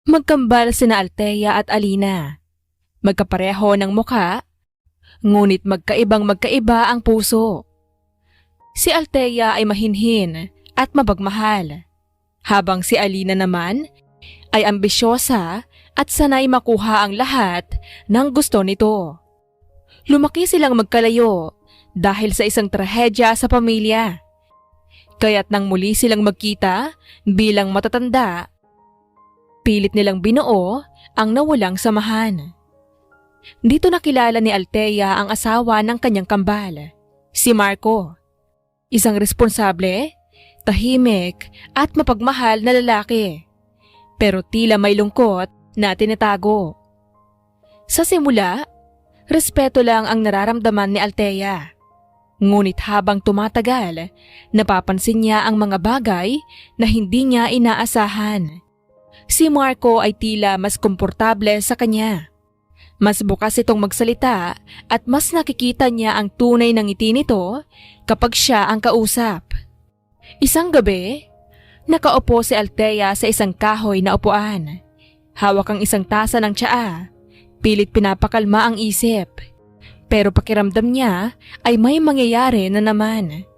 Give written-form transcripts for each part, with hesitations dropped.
Magkambal sina Althea at Alina. Magkapareho ng mukha, ngunit magkaibang-magkaiba ang puso. Si Althea ay mahinhin at mapagmahal, habang si Alina naman ay ambisyosa at sanay makuha ang lahat ng gusto nito. Lumaki silang magkalayo dahil sa isang trahedya sa pamilya. Kaya't nang muli silang magkita bilang matatanda, pilit nilang binuo ang nawalang samahan. Dito nakilala ni Althea ang asawa ng kanyang kambal, si Marco. Isang responsable, tahimik at mapagmahal na lalaki, pero tila may lungkot na tinatago. Sa simula, respeto lang ang nararamdaman ni Althea. Ngunit habang tumatagal, napapansin niya ang mga bagay na hindi niya inaasahan. Si Marco ay tila mas komportable sa kanya. Mas bukas itong magsalita at mas nakikita niya ang tunay ng ngiti nito kapag siya ang kausap. Isang gabi, nakaupo si Althea sa isang kahoy na upuan. Hawak ang isang tasa ng tsaa, pilit pinapakalma ang isip. Pero pakiramdam niya ay may mangyayari na naman.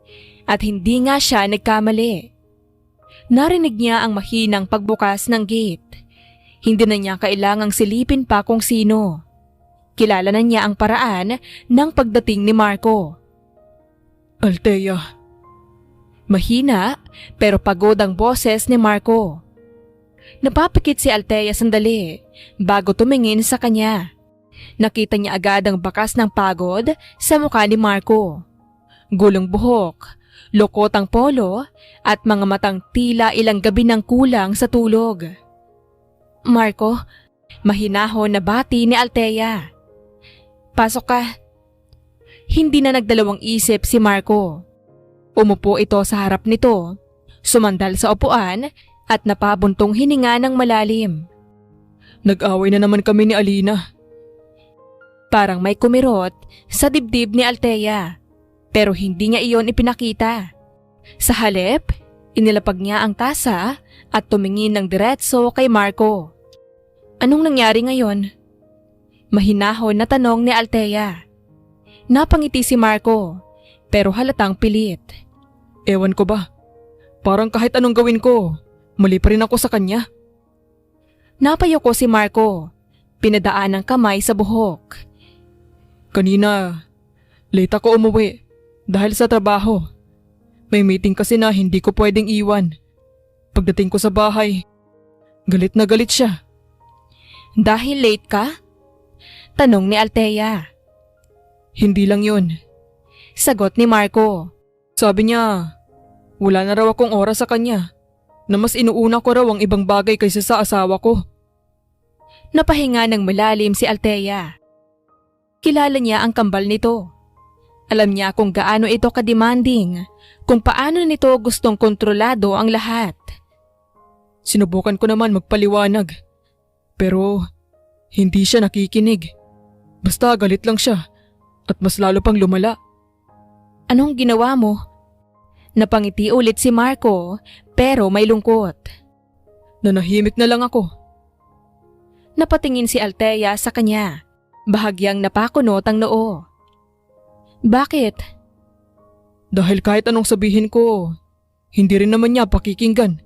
At hindi nga siya nagkamali. Narinig niya ang mahinang pagbukas ng gate. Hindi na niya kailangang silipin pa kung sino. Kilala na niya ang paraan ng pagdating ni Marco. Althea. Mahina pero pagod ang boses ni Marco. Napapikit si Althea sandali bago tumingin sa kanya. Nakita niya agad ang bakas ng pagod sa mukha ni Marco. Gulong buhok, lukot ang polo at mga matang tila ilang gabi ng kulang sa tulog. Marco, mahinahon na bati ni Althea. Pasok ka. Hindi na nagdalawang isip si Marco. Umupo ito sa harap nito, sumandal sa upuan at napabuntong hininga ng malalim. Nag-away na naman kami ni Alina. Parang may kumirot sa dibdib ni Althea, pero hindi niya iyon ipinakita. Sa halip, inilapag niya ang tasa at tumingin ng diretso kay Marco. Anong nangyari ngayon? Mahinahon na tanong ni Althea. Napangiti si Marco, pero halatang pilit. Ewan ko ba? Parang kahit anong gawin ko, mali pa rin ako sa kanya. Napayoko si Marco, pinadaan ng kamay sa buhok. Kanina, late ako umuwi dahil sa trabaho. May meeting kasi na hindi ko pwedeng iwan. Pagdating ko sa bahay, galit na galit siya. Dahil late ka? Tanong ni Althea. Hindi lang yun. Sagot ni Marco. Sabi niya, wala na raw akong oras sa kanya, na mas inuuna ko raw ang ibang bagay kaysa sa asawa ko. Napahinga ng malalim si Althea. Kilala niya ang kambal nito. Alam niya kung gaano ito kademanding, kung paano nito gustong kontrolado ang lahat. Sinubukan ko naman magpaliwanag, pero hindi siya nakikinig. Basta galit lang siya at mas lalo pang lumala. Anong ginawa mo? Napangiti ulit si Marco pero may lungkot. Nanahimik na lang ako. Napatingin si Althea sa kanya. Bahagyang napakunot ang noo. Bakit? Dahil kahit anong sabihin ko, hindi rin naman niya pakikinggan.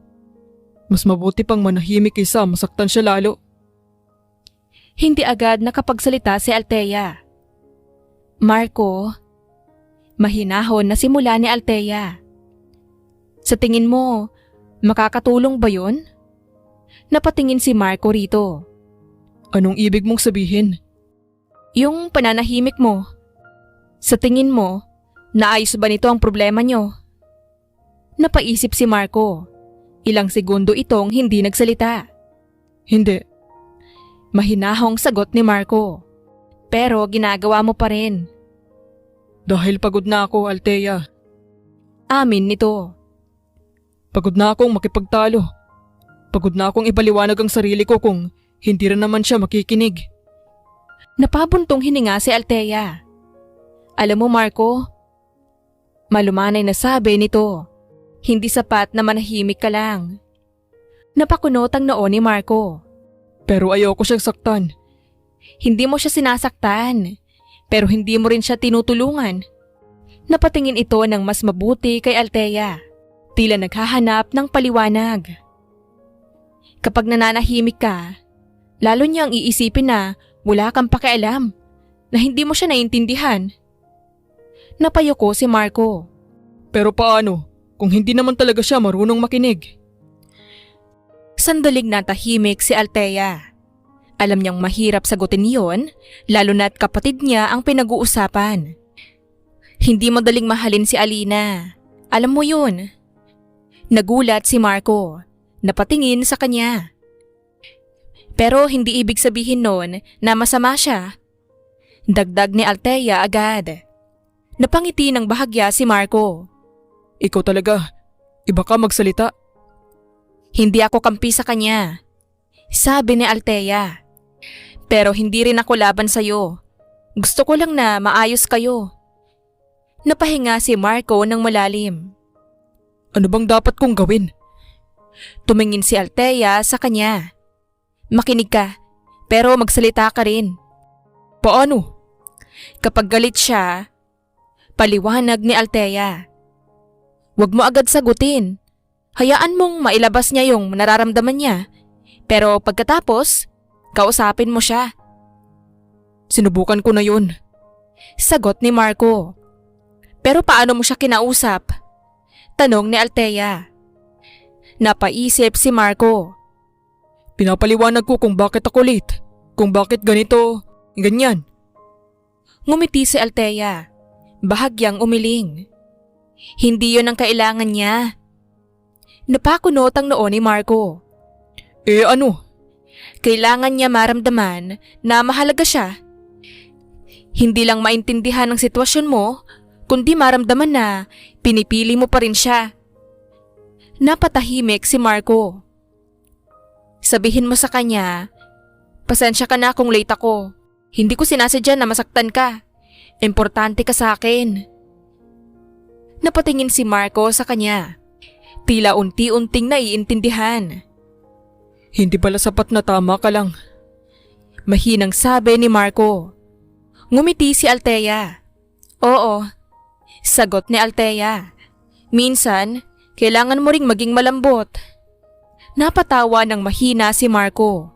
Mas mabuti pang manahimik kaysa masaktan siya lalo. Hindi agad nakapagsalita si Althea. Marco, mahinahon na simula ni Althea. Sa tingin mo, makakatulong ba yun? Napatingin si Marco rito. Anong ibig mong sabihin? Yung pananahimik mo. Sa tingin mo, naayos ba nito ang problema nyo? Napaisip si Marco. Ilang segundo itong hindi nagsalita. Hindi. Mahinahong sagot ni Marco. Pero ginagawa mo pa rin. Dahil pagod na ako, Althea. Amin nito. Pagod na akong makipagtalo. Pagod na akong ipaliwanag ang sarili ko kung hindi rin naman siya makikinig. Napabuntong hininga si Althea. Alam mo Marco, malumanay na sabi nito, hindi sapat na manahimik ka lang. Napakunot ang noo ni Marco. Pero ayoko siyang saktan. Hindi mo siya sinasaktan, pero hindi mo rin siya tinutulungan. Napatingin ito ng mas mabuti kay Althea. Tila naghahanap ng paliwanag. Kapag nananahimik ka, lalo niyang iisipin na wala kang pakialam, na hindi mo siya naiintindihan. Napayuko si Marco. Pero paano kung hindi naman talaga siya marunong makinig? Sandaling natahimik si Althea. Alam niyang mahirap sagutin yon, lalo na't kapatid niya ang pinag-uusapan. Hindi madaling mahalin si Alina. Alam mo yun. Nagulat si Marco. Napatingin sa kanya. Pero hindi ibig sabihin nun na masama siya. Dagdag ni Althea agad. Napangiti ng bahagya si Marco. Ikaw talaga. Iba ka magsalita. Hindi ako kampi sa kanya, sabi ni Althea. Pero hindi rin ako laban sa'yo. Gusto ko lang na maayos kayo. Napahinga si Marco ng malalim. Ano bang dapat kong gawin? Tumingin si Althea sa kanya. Makinig ka, pero magsalita ka rin. Paano? Kapag galit siya, paliwanag ni Althea. Huwag mo agad sagutin. Hayaan mong mailabas niya yung nararamdaman niya. Pero pagkatapos, kausapin mo siya. Sinubukan ko na yun. Sagot ni Marco. Pero paano mo siya kinausap? Tanong ni Althea. Napaisip si Marco. Pinapaliwanag ko kung bakit ako late. Kung bakit ganito, ganyan. Ngumiti si Althea. Bahagyang umiling. Hindi yon ang kailangan niya. Napakunot ang noo ni Marco. Ano? Kailangan niya maramdaman na mahalaga siya. Hindi lang maintindihan ang sitwasyon mo, kundi maramdaman na pinipili mo pa rin siya. Napatahimik si Marco. Sabihin mo sa kanya, pasensya ka na kung late ako. Hindi ko sinasadya na masaktan ka. Importante ka sa akin. Napatingin si Marco sa kanya. Tila unti-unting naiintindihan. Hindi pala sapat na tama ka lang. Mahinang sabi ni Marco. Ngumiti si Althea. Oo, sagot ni Althea. Minsan, kailangan mo ring maging malambot. Napatawa ng mahina si Marco.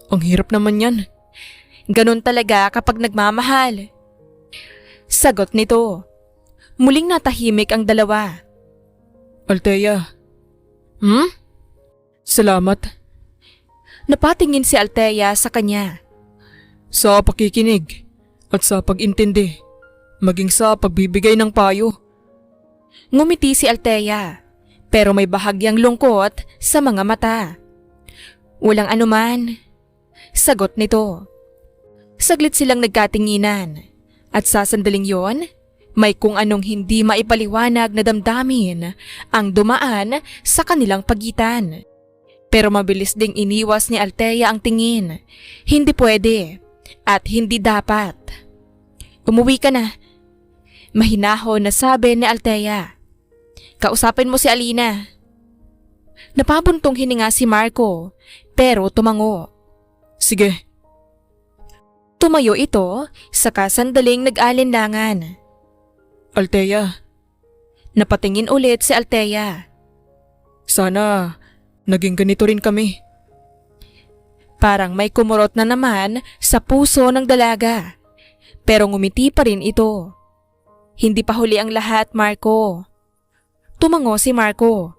Ang hirap naman yan. Ganon talaga kapag nagmamahal. Sagot nito. Muling natahimik ang dalawa. Althea. Salamat. Napatingin si Althea sa kanya. Sa pakikinig at sa pag-intindi, maging sa pagbibigay ng payo. Ngumiti si Althea, pero may bahagyang lungkot sa mga mata. Walang anuman, sagot nito. Saglit silang nagkatinginan, at sa sandaling yon, may kung anong hindi maipaliwanag na damdamin ang dumaan sa kanilang pagitan. Pero mabilis ding iniwas ni Althea ang tingin. Hindi pwede at hindi dapat. Umuwi ka na. Mahinahon na sabi ni Althea. Kausapin mo si Alina. Napabuntong hininga si Marco pero tumango. Sige. Tumayo ito saka sandaling nag-alinlangan. Althea. Napatingin ulit si Althea. Sana naging ganito rin kami. Parang may kumurot na naman sa puso ng dalaga. Pero ngumiti pa rin ito. Hindi pa huli ang lahat, Marco. Tumango si Marco.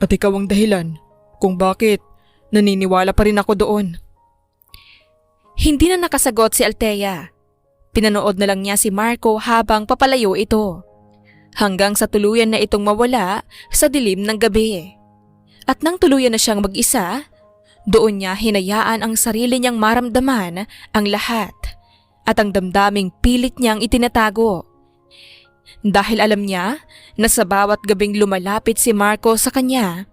At ikaw ang dahilan kung bakit naniniwala pa rin ako doon. Hindi na nakasagot si Althea. Pinanood na lang niya si Marco habang papalayo ito. Hanggang sa tuluyan na itong mawala sa dilim ng gabi. At nang tuluyan na siyang mag-isa, doon niya hinayaan ang sarili niyang maramdaman ang lahat at ang damdaming pilit niyang itinatago. Dahil alam niya na sa bawat gabing lumalapit si Marco sa kanya,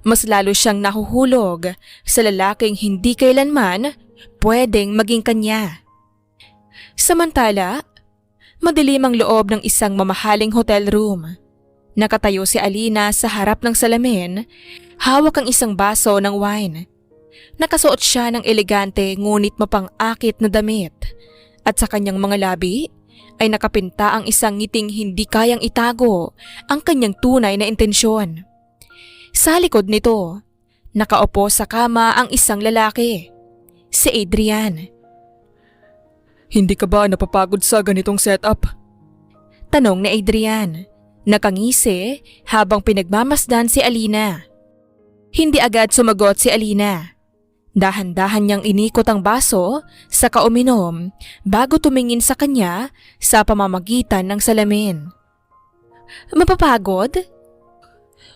mas lalo siyang nahuhulog sa lalaking hindi kailanman pwedeng maging kanya. Samantala, madilim ang loob ng isang mamahaling hotel room. Nakatayo si Alina sa harap ng salamin, hawak ang isang baso ng wine. Nakasuot siya ng elegante ngunit mapang-akit na damit at sa kanyang mga labi ay nakapinta ang isang ngiting hindi kayang itago ang kanyang tunay na intensyon. Sa likod nito, nakaupo sa kama ang isang lalaki, si Adrian. Hindi ka ba napapagod sa ganitong setup? Tanong ni Adrian, nakangisi habang pinagmamasdan si Alina. Hindi agad sumagot si Alina. Dahan-dahan niyang inikot ang baso sa kauminom bago tumingin sa kanya sa pamamagitan ng salamin. Mapapagod?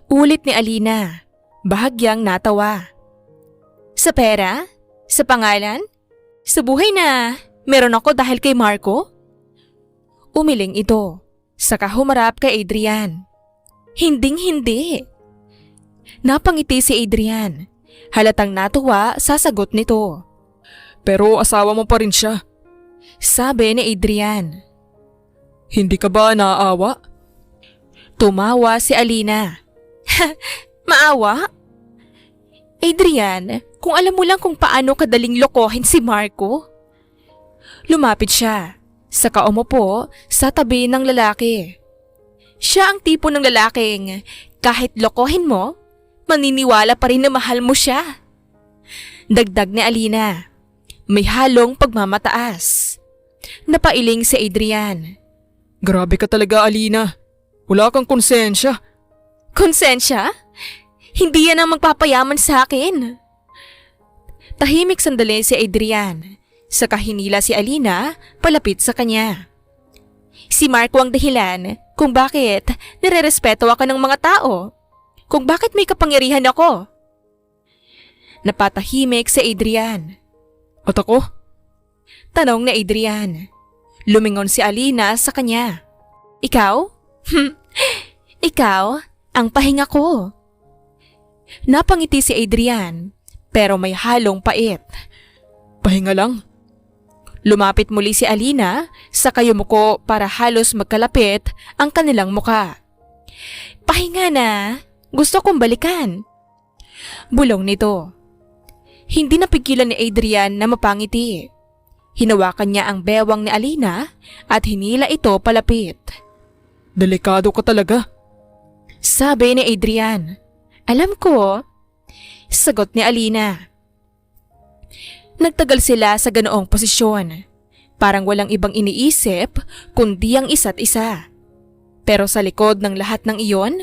Ulit ni Alina, bahagyang natawa. Sa pera? Sa pangalan? Sa buhay na meron ako dahil kay Marco? Umiling ito, saka humarap kay Adrian. Hinding-hindi. Napangiti si Adrian. Halatang natuwa sa sagot nito. Pero asawa mo pa rin siya. Sabi ni Adrian. Hindi ka ba naaawa? Tumawa si Alina. Maawa? Adrian, kung alam mo lang kung paano kadaling lokohin si Marco. Lumapit siya, saka umupo sa tabi ng lalaki. Siya ang tipo ng lalaking kahit lokohin mo, maniniwala pa rin na mahal mo siya. Dagdag ni Alina, may halong pagmamataas. Napailing si Adrian. Grabe ka talaga, Alina. Wala kang konsensya. Konsensya? Hindi yan ang magpapayaman sa akin. Tahimik sandali si Adrian, saka hinila si Alina palapit sa kanya. Si Marco ang dahilan kung bakit nirerespeto ako ng mga tao. Kung bakit may kapangyarihan ako. Napatahimik si Adrian. At ako? Tanong ni Adrian. Lumingon si Alina sa kanya. Ikaw? Ikaw ang pahinga ko. Napangiti si Adrian pero may halong pait. Pahinga lang? Lumapit muli si Alina saka yumuko para halos magkalapit ang kanilang muka. Pahinga na. Gusto kong balikan. Bulong nito. Hindi napigilan ni Adrian na mapangiti. Hinawakan niya ang bewang ni Alina at hinila ito palapit. Delikado ka talaga. Sabi ni Adrian. Alam ko. Sagot ni Alina. Nagtagal sila sa ganoong posisyon. Parang walang ibang iniisip kundi ang isa't isa. Pero sa likod ng lahat ng iyon,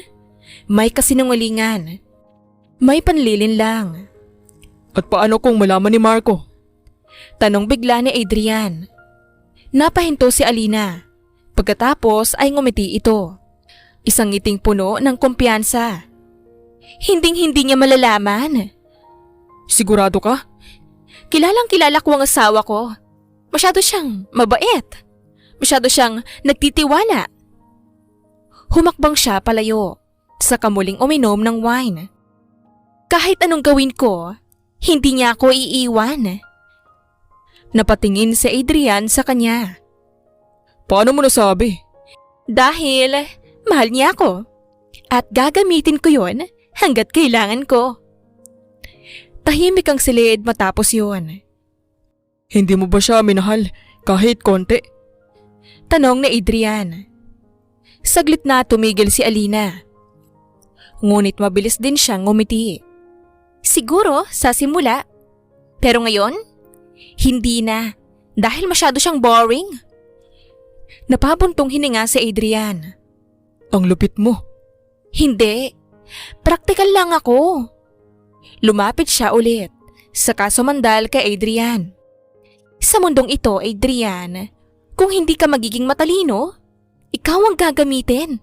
may kasinungalingan. May panlilin lang. At paano kung malaman ni Marco? Tanong bigla ni Adrian. Napahinto si Alina. Pagkatapos ay ngumiti ito. Isang ngiting puno ng kumpiyansa. Hinding-hindi niya malalaman. Sigurado ka? Kilalang kilala ko ang asawa ko. Masyado siyang mabait. Masyado siyang nagtitiwala. Humakbang siya palayo. Saka muling uminom ng wine. Kahit anong gawin ko, hindi niya ako iiwan. Napatingin si Adrian sa kanya. Paano mo nasabi? Dahil mahal niya ako. At gagamitin ko yon hanggat kailangan ko. Tahimik ang silid matapos yun. Hindi mo ba siya minahal kahit konti? Tanong ni Adrian. Saglit na tumigil si Alina. Ngunit mabilis din siyang ngumiti. Siguro sa simula. Pero ngayon, hindi na dahil masyado siyang boring. Napabuntong hininga si Adrian. Ang lupit mo. Hindi. Praktikal lang ako. Lumapit siya ulit, saka sumandal kay Adrian. Sa mundong ito, Adrian, kung hindi ka magiging matalino, ikaw ang gagamitin.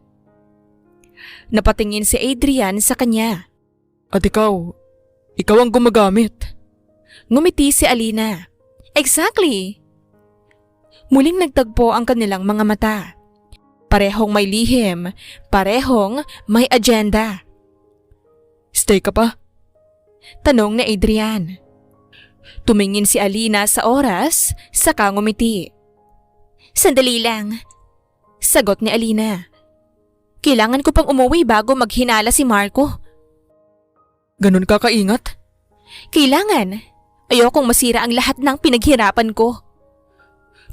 Napatingin si Adrian sa kanya. At ikaw ang gumagamit. Ngumiti si Alina. Exactly. Muling nagtagpo ang kanilang mga mata. Parehong may lihim, parehong may agenda. Stay ka pa? Tanong ni Adrian. Tumingin si Alina sa oras, saka ngumiti. Sandali lang. Sagot ni Alina. Kailangan ko pang umuwi bago maghinala si Marco. Ganun ka kaingat? Kailangan. Ayokong masira ang lahat ng pinaghirapan ko.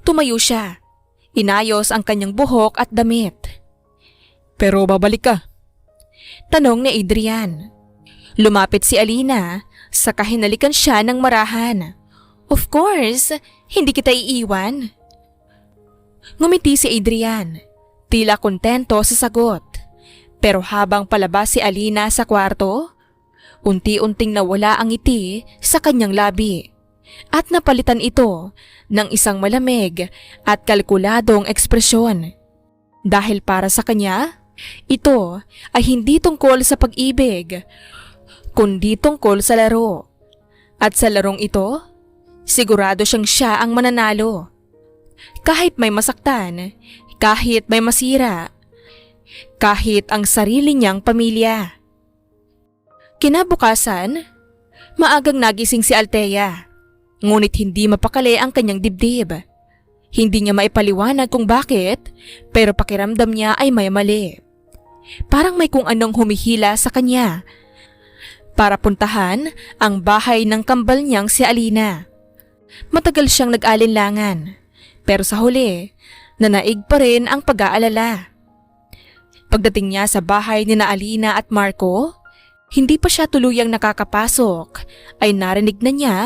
Tumayo siya. Inayos ang kanyang buhok at damit. Pero babalik ka. Tanong ni Adrian. Lumapit si Alina, saka hinalikan siya ng marahan. Of course, hindi kita iiwan. Ngumiti si Adrian. Tila kontento sa sagot. Pero habang palabas si Alina sa kwarto, unti-unting nawala ang ngiti sa kanyang labi at napalitan ito ng isang malamig at kalkuladong ekspresyon. Dahil para sa kanya, ito ay hindi tungkol sa pag-ibig, kundi tungkol sa laro. At sa larong ito, sigurado siyang siya ang mananalo. Kahit may masaktan, kahit may masira, kahit ang sarili niyang pamilya. Kinabukasan, maagang nagising si Althea, ngunit hindi mapakali ang kanyang dibdib. Hindi niya maipaliwanag kung bakit, pero pakiramdam niya ay may mali. Parang may kung anong humihila sa kanya para puntahan ang bahay ng kambal niyang si Alina. Matagal siyang nag-alinlangan, pero sa huli, nanaig pa rin ang pag-aalala. Pagdating niya sa bahay ni Alina at Marco, hindi pa siya tuluyang nakakapasok ay narinig na niya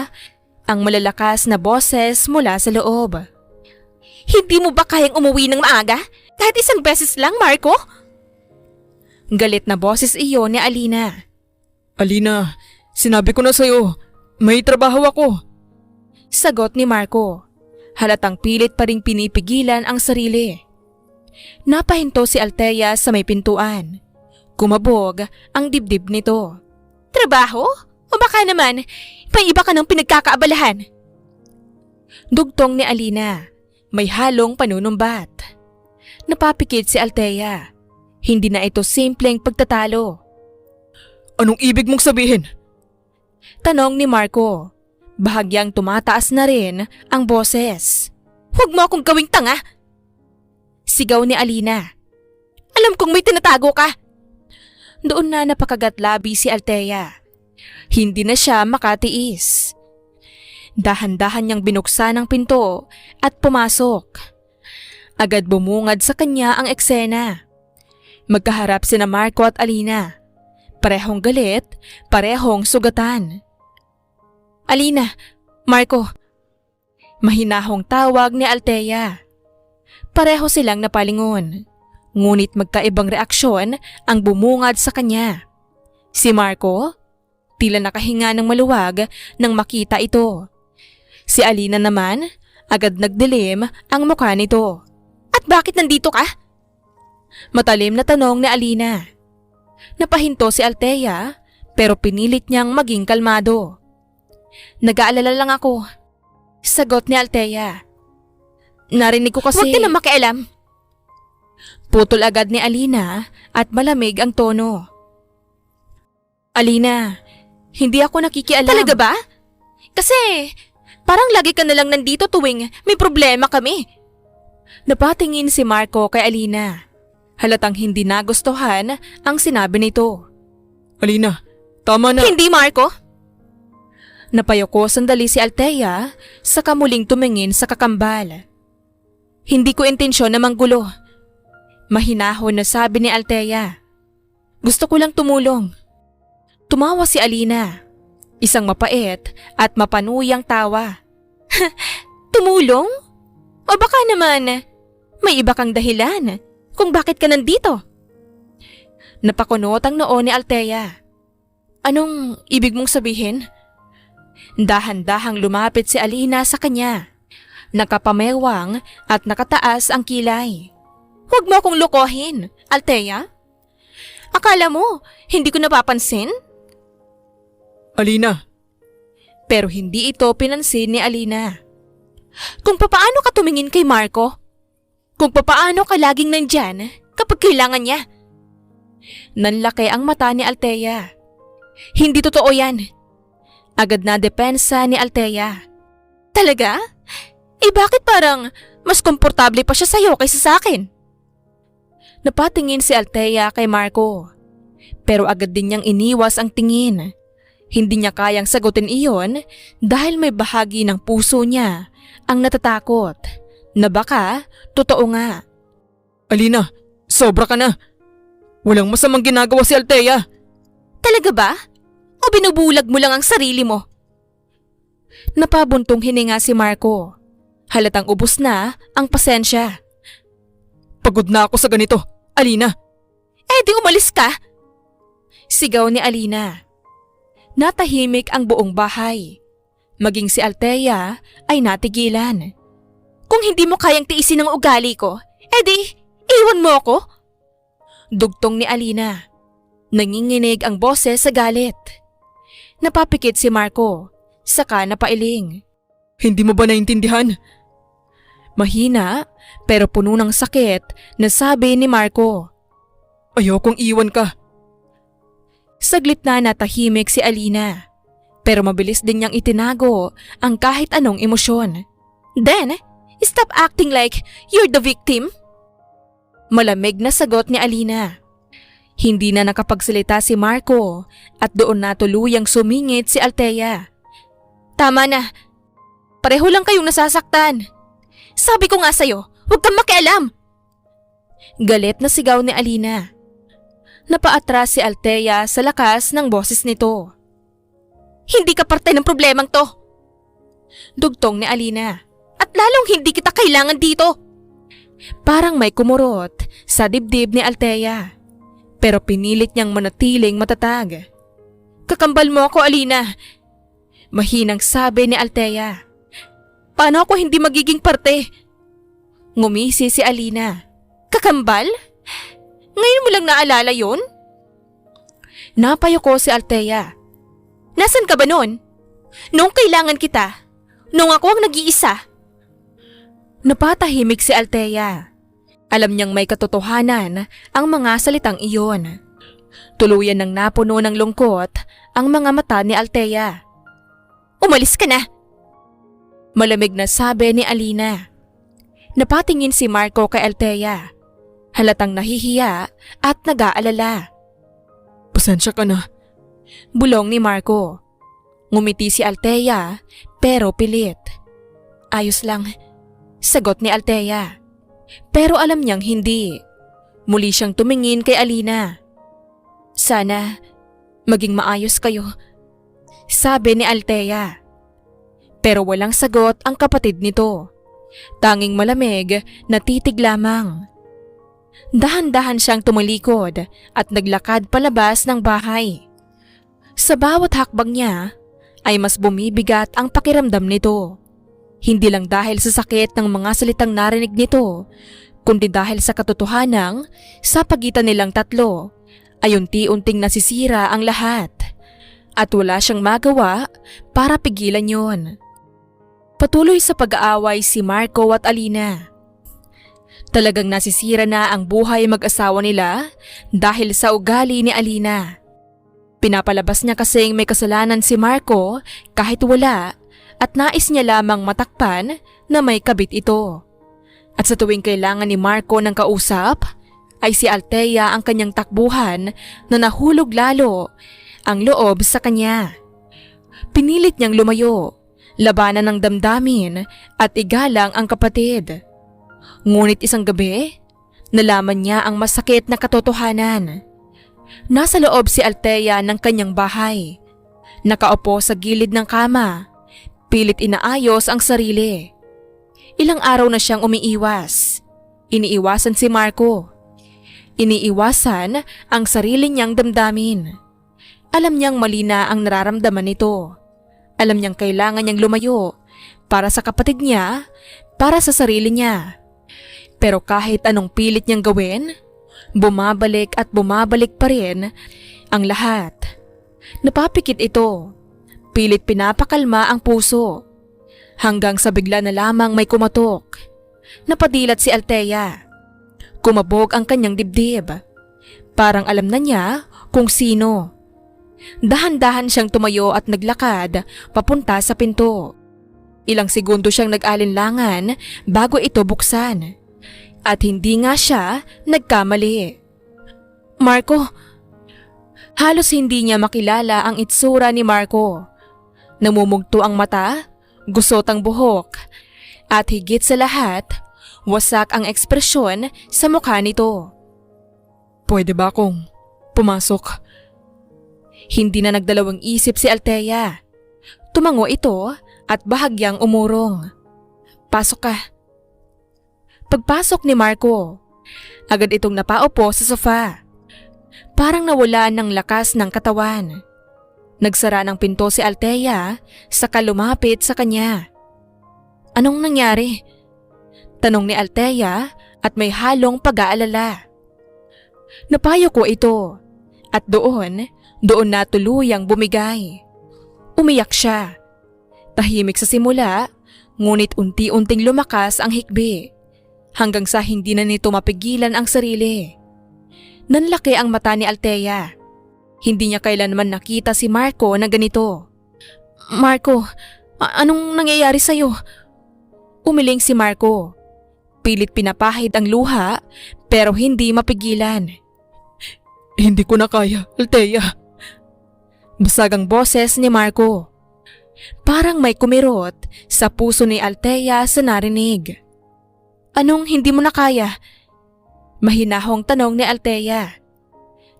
ang malalakas na boses mula sa loob. Hindi mo ba kayang umuwi ng maaga? Kahit isang beses lang, Marco? Galit na boses iyon ni Alina. Alina, sinabi ko na sa'yo, may trabaho ako. Sagot ni Marco. Halatang pilit pa ring pinipigilan ang sarili. Napahinto si Althea sa may pintuan. Kumabog ang dibdib nito. Trabaho? O baka naman, may iba ka ng pinagkakaabalahan? Dugtong ni Alina, may halong panunumbat. Napapikit si Althea. Hindi na ito simpleng pagtatalo. Anong ibig mong sabihin? Tanong ni Marco. Bahagyang tumataas na rin ang boses. Huwag mo akong gawing tanga! Sigaw ni Alina. Alam kong may tinatago ka! Doon na napakagatlabi si Althea. Hindi na siya makatiis. Dahan-dahan niyang binuksan ang pinto at pumasok. Agad bumungad sa kanya ang eksena. Magkaharap sina Marco at Alina. Parehong galit, parehong sugatan. Alina, Marco. Mahinahong tawag ni Althea. Pareho silang napalingon. Ngunit magkaibang reaksyon ang bumungad sa kanya. Si Marco, tila nakahinga ng maluwag nang makita ito. Si Alina naman, agad nagdilim ang mukha nito. At bakit nandito ka? Matalim na tanong ni Alina. Napahinto si Althea pero pinilit niyang maging kalmado. Nag-aalala lang ako. Sagot ni Althea. Narinig ko kasi… Huwag ka na makialam. Putol agad ni Alina at malamig ang tono. Alina, hindi ako nakikialam. Talaga ba? Kasi parang lagi ka nalang nandito tuwing may problema kami. Napatingin si Marco kay Alina. Halatang hindi nagustuhan ang sinabi nito. Alina, tama na. Hindi, Marco. Napayoko sandali si Althea saka muling tumingin sa kakambal. Hindi ko intensyon na manggulo. Mahinahon na sabi ni Althea. Gusto ko lang tumulong. Tumawa si Alina. Isang mapait at mapanuyang tawa. Tumulong? O baka naman may iba kang dahilan kung bakit ka nandito? Napakunot ang noo ni Althea. Anong ibig mong sabihin? Dahan-dahang lumapit si Alina sa kanya. Nakapamewang at nakataas ang kilay. Huwag mo akong lokohin, Althea. Akala mo, hindi ko napapansin? Alina. Pero hindi ito pinansin ni Alina. Kung papaano ka tumingin kay Marco? Kung papaano ka laging nandyan kapag kailangan niya? Nanlaki ang mata ni Althea. Hindi totoo yan. Agad na depensa ni Althea. Talaga? Eh bakit parang mas komportable pa siya sa'yo kaysa sa akin? Napatingin si Althea kay Marco. Pero agad din niyang iniwas ang tingin. Hindi niya kayang sagutin iyon dahil may bahagi ng puso niya ang natatakot na baka totoo nga. Alina, sobra ka na. Walang masamang ginagawa si Althea. Talaga ba? O binubulag mo lang ang sarili mo? Napabuntong hininga si Marco. Halatang ubos na ang pasensya. Pagod na ako sa ganito, Alina. Di umalis ka! Sigaw ni Alina. Natahimik ang buong bahay. Maging si Althea ay natigilan. Kung hindi mo kayang tiisin ang ugali ko, iwan mo ako? Dugtong ni Alina. Nanginginig ang boses sa galit. Napapikit si Marco, saka napailing. Hindi mo ba naintindihan? Mahina pero puno ng sakit na sabi ni Marco. Ayokong iwan ka. Saglit na natahimik si Alina, pero mabilis din niyang itinago ang kahit anong emosyon. Then, stop acting like you're the victim. Malamig na sagot ni Alina. Hindi na nakapagsalita si Marco at doon na tuluyang sumingit si Althea. Tama na. Pareho lang kayong nasasaktan. Sabi ko nga sa'yo, huwag kang makialam. Galit na sigaw ni Alina. Napaatras si Althea sa lakas ng boses nito. Hindi ka parte ng problemang to. Dugtong ni Alina. At lalong hindi kita kailangan dito. Parang may kumurot sa dibdib ni Althea. Pero pinilit niyang manatiling matatag. Kakambal mo ako, Alina. Mahinang sabi ni Althea. Paano ako hindi magiging parte? Ngumisi si Alina. Kakambal? Ngayon mo lang naalala yun? Napayoko si Althea. Nasaan ka ba nun? Nung kailangan kita? Nung ako ang nag-iisa? Napatahimik si Althea. Alam niyang may katotohanan ang mga salitang iyon. Tuluyan ng napuno ng lungkot ang mga mata ni Althea. Umalis ka na! Malamig na sabi ni Alina. Napatingin si Marco kay Althea. Halatang nahihiya at nag-aalala. Pasensya ka na. Bulong ni Marco. Ngumiti si Althea pero pilit. Ayos lang, sagot ni Althea. Pero alam niyang hindi. Muli siyang tumingin kay Alina. Sana maging maayos kayo, sabi ni Althea. Pero walang sagot ang kapatid nito. Tanging malamig na titig lamang. Dahan-dahan siyang tumalikod at naglakad palabas ng bahay. Sa bawat hakbang niya ay mas bumibigat ang pakiramdam nito. Hindi lang dahil sa sakit ng mga salitang narinig nito, kundi dahil sa katotohanang sa pagitan nilang tatlo ay unti-unting nasisira ang lahat at wala siyang magawa para pigilan yon. Patuloy sa pag-aaway si Marco at Alina. Talagang nasisira na ang buhay mag-asawa nila dahil sa ugali ni Alina. Pinapalabas niya kasing may kasalanan si Marco kahit wala at nais niya lamang matakpan na may kabit ito. At sa tuwing kailangan ni Marco ng kausap, ay si Althea ang kanyang takbuhan na nahulog lalo ang loob sa kanya. Pinilit niyang lumayo, labanan ng damdamin at igalang ang kapatid. Ngunit isang gabi, nalaman niya ang masakit na katotohanan. Nasa loob si Althea ng kanyang bahay. Nakaupo sa gilid ng kama, pilit inaayos ang sarili. Ilang araw na siyang umiiwas. Iniiwasan si Marco. Iniiwasan ang sarili niyang damdamin. Alam niyang mali na ang nararamdaman nito. Alam niyang kailangan niyang lumayo para sa kapatid niya, para sa sarili niya. Pero kahit anong pilit niyang gawin, bumabalik at bumabalik pa rin ang lahat. Napapikit ito. Pilit pinapakalma ang puso. Hanggang sa bigla na lamang may kumatok. Napadilat si Althea. Kumabog ang kanyang dibdib. Parang alam na niya kung sino. Dahan-dahan siyang tumayo at naglakad papunta sa pinto. Ilang segundo siyang nag-alinlangan bago ito buksan. At hindi nga siya nagkamali. Marco, Halos hindi niya makilala ang itsura ni Marco. Namumugto ang mata, gusot ang buhok, at higit sa lahat, wasak ang ekspresyon sa mukha nito. Pwede ba akong pumasok? Hindi na nagdalawang isip si Althea. Tumango ito at bahagyang umurong. Pasok ka. Pagpasok ni Marco, agad itong napaupo sa sofa. Parang nawalan ng lakas ng katawan. Nagsara ng pinto si Althea, saka lumapit sa kanya. Anong nangyari? Tanong ni Althea at may halong pag-aalala. Napayo ko ito at doon na tuluyang bumigay. Umiyak siya. Tahimik sa simula, ngunit unti-unting lumakas ang hikbi hanggang sa hindi na nito mapigilan ang sarili. Nanlaki ang mata ni Althea. Hindi niya kailanman nakita si Marco na ganito. Marco, anong nangyayari sa'yo? Umiling si Marco. Pilit pinapahid ang luha pero hindi mapigilan. Hindi ko na kaya, Althea. Basag ang boses ni Marco. Parang may kumirot sa puso ni Althea sa narinig. Anong hindi mo na kaya? Mahinahong tanong ni Althea.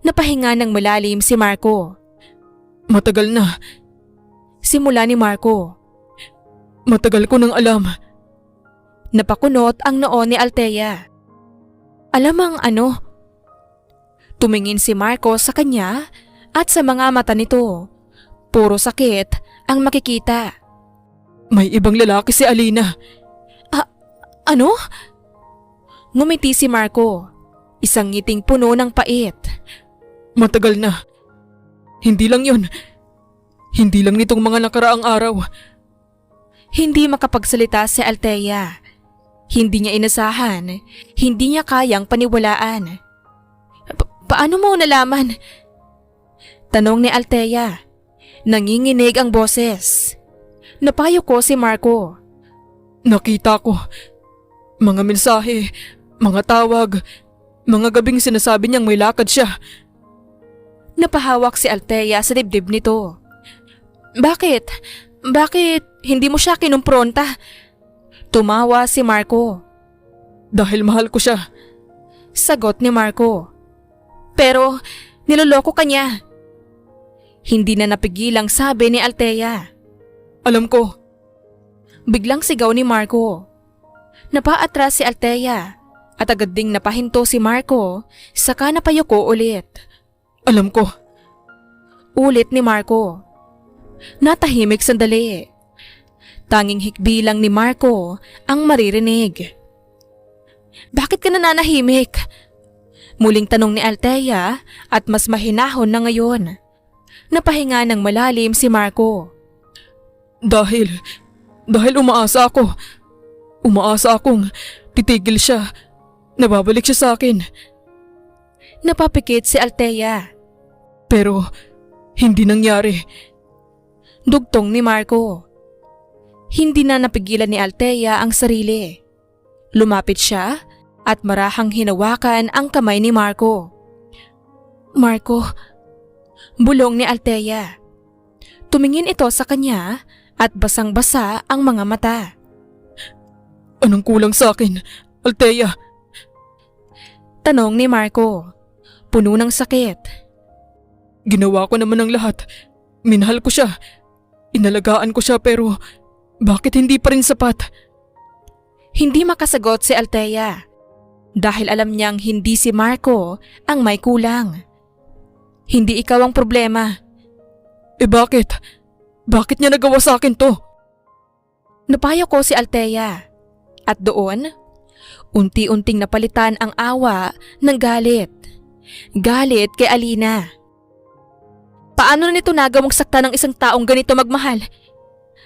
Napahinga ng malalim si Marco. Matagal na. Simula ni Marco. Matagal ko nang alam. Napakunot ang noo ni Althea. Alam ang ano? Tumingin si Marco sa kanya at sa mga mata nito. Puro sakit ang makikita. May ibang lalaki si Alina. Ano? Ngumiti si Marco. Isang ngiting puno ng pait. Matagal na. Hindi lang yun. Hindi lang nitong mga nakaraang araw. Hindi makapagsalita si Althea. Hindi niya inasahan. Hindi niya kayang paniwalaan. Paano mo nalaman? Tanong ni Althea. Nanginginig ang boses. Napayo ko si Marco. Nakita ko. Mga mensahe, mga tawag, mga gabing sinasabi niyang may lakad siya. Napahawak si Althea sa dibdib nito. Bakit? Bakit hindi mo siya kinumpronta? Tumawa si Marco. Dahil mahal ko siya. Sagot ni Marco. Pero niloloko ka niya. Hindi na napigilang sabi ni Althea. Alam ko. Biglang sigaw ni Marco. Napaatras si Althea at agad ding napahinto si Marco, saka napayuko ulit. Alam ko. Ulit ni Marco. Natahimik sandali. Tanging hikbi lang ni Marco ang maririnig. Bakit ka nananahimik? Muling tanong ni Althea at mas mahinahon na ngayon. Napahinga ng malalim si Marco. Dahil umaasa ako. Umaasa akong titigil siya. Nababalik siya sa akin. Napapikit si Althea. Pero hindi nangyari. Dugtong ni Marco. Hindi na napigilan ni Althea ang sarili. Lumapit siya at marahang hinawakan ang kamay ni Marco. Marco, bulong ni Althea. Tumingin ito sa kanya at basang-basa ang mga mata. Anong kulang sa akin, Althea? Tanong ni Marco, puno ng sakit. Ginawa ko naman ang lahat. Minahal ko siya. Inalagaan ko siya pero bakit hindi pa rin sapat? Hindi makasagot si Althea dahil alam niyang hindi si Marco ang may kulang. Hindi ikaw ang problema. Bakit? Bakit niya nagawa sa akin to? Napayo ko si Althea at doon, unti-unting napalitan ang awa ng galit. Galit kay Alina. Paano nito nagawang sakta ng isang taong ganito magmahal?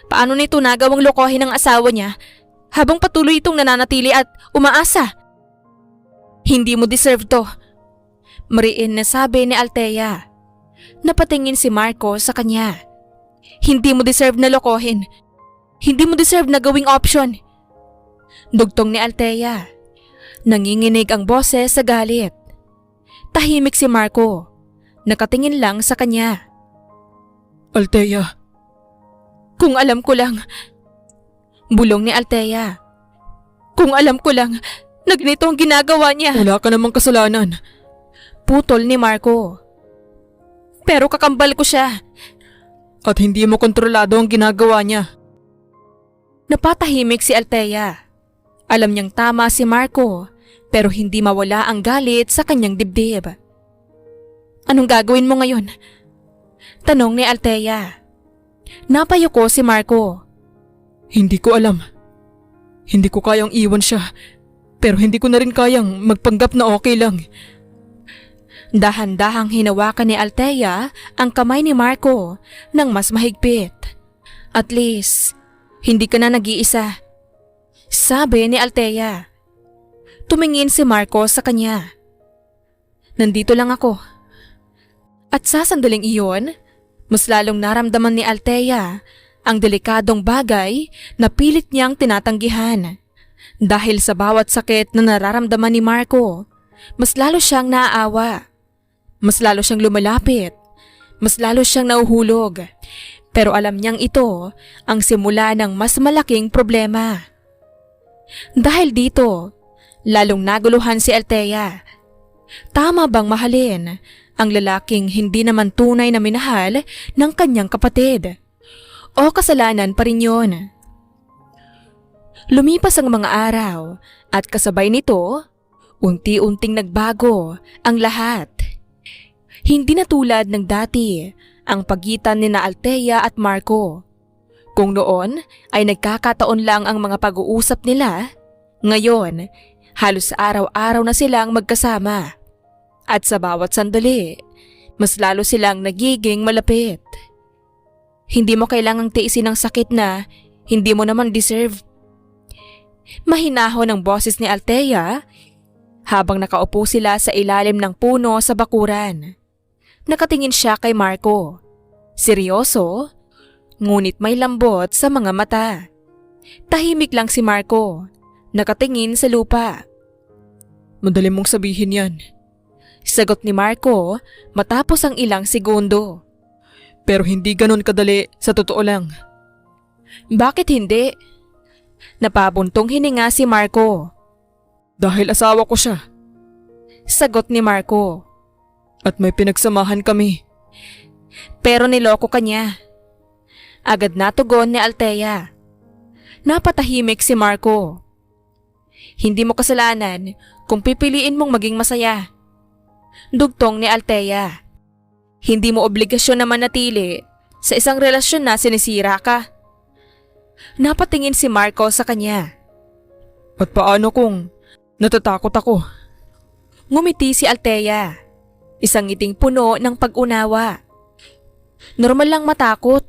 Paano nito nagawang lokohin ang asawa niya habang patuloy itong nananatili at umaasa? Hindi mo deserve to. Mariin na sabi ni Althea. Napatingin si Marco sa kanya. Hindi mo deserve na lokohin. Hindi mo deserve na gawing option. Dugtong ni Althea. Nanginginig ang boses sa galit. Tahimik si Marco. Nakatingin lang sa kanya. Althea, Kung alam ko lang. Bulong ni Althea. Kung alam ko lang, nagnito ang ginagawa niya. wala ka namang kasalanan. Putol ni Marco. Pero kakambal ko siya. At hindi mo kontrolado ang ginagawa niya. Napatahimik si Althea. Alam niyang tama si Marco, pero hindi mawala ang galit sa kanyang dibdib. Anong gagawin mo ngayon? Tanong ni Althea. Napayuko si Marco. Hindi ko alam. Hindi ko kayang iwan siya. Pero hindi ko na rin kayang magpanggap na okay lang. Dahan-dahang hinawakan ni Althea ang kamay ni Marco ng mas mahigpit. At least, hindi ka na nag-iisa. Sabi ni Althea. Tumingin si Marco sa kanya. Nandito lang ako. At sa sandaling iyon, mas lalong naramdaman ni Althea ang delikadong bagay na pilit niyang tinatanggihan. Dahil sa bawat sakit na nararamdaman ni Marco, mas lalo siyang naaawa. Mas lalo siyang lumalapit. Mas lalo siyang nauhulog. Pero alam niyang ito ang simula ng mas malaking problema. Dahil dito, lalong naguluhan si Althea. Tama bang mahalin ang lalaking hindi naman tunay na minahal ng kanyang kapatid? O kasalanan pa rin yun? Lumipas ang mga araw at kasabay nito, unti-unting nagbago ang lahat. Hindi na tulad ng dati ang pagitan ni Althea at Marco. Kung noon ay nagkakataon lang ang mga pag-uusap nila, ngayon halos araw-araw na silang magkasama. At sa bawat sandali, mas lalo silang nagiging malapit. Hindi mo kailangang tiisin ang sakit na hindi mo naman deserve. Mahinahon ang boses ni Althea habang nakaupo sila sa ilalim ng puno sa bakuran. Nakatingin siya kay Marco. Seryoso, ngunit may lambot sa mga mata. Tahimik lang si Marco, nakatingin sa lupa. Madali mong sabihin yan. Sagot ni Marco matapos ang ilang segundo. Pero hindi ganon kadali sa totoo lang. Bakit hindi? Napabuntong hininga si Marco. Dahil asawa ko siya. Sagot ni Marco. At may pinagsamahan kami. Pero niloko ka niya. Agad natugon ni Althea. Napatahimik si Marco. Hindi mo kasalanan kung pipiliin mong maging masaya. Dugtong ni Althea. Hindi mo obligasyon na manatili sa isang relasyon na sinisira ka. Napatingin si Marco sa kanya. At paano kung natatakot ako? Ngumiti si Althea. Isang ngiting puno ng pag-unawa. Normal lang matakot.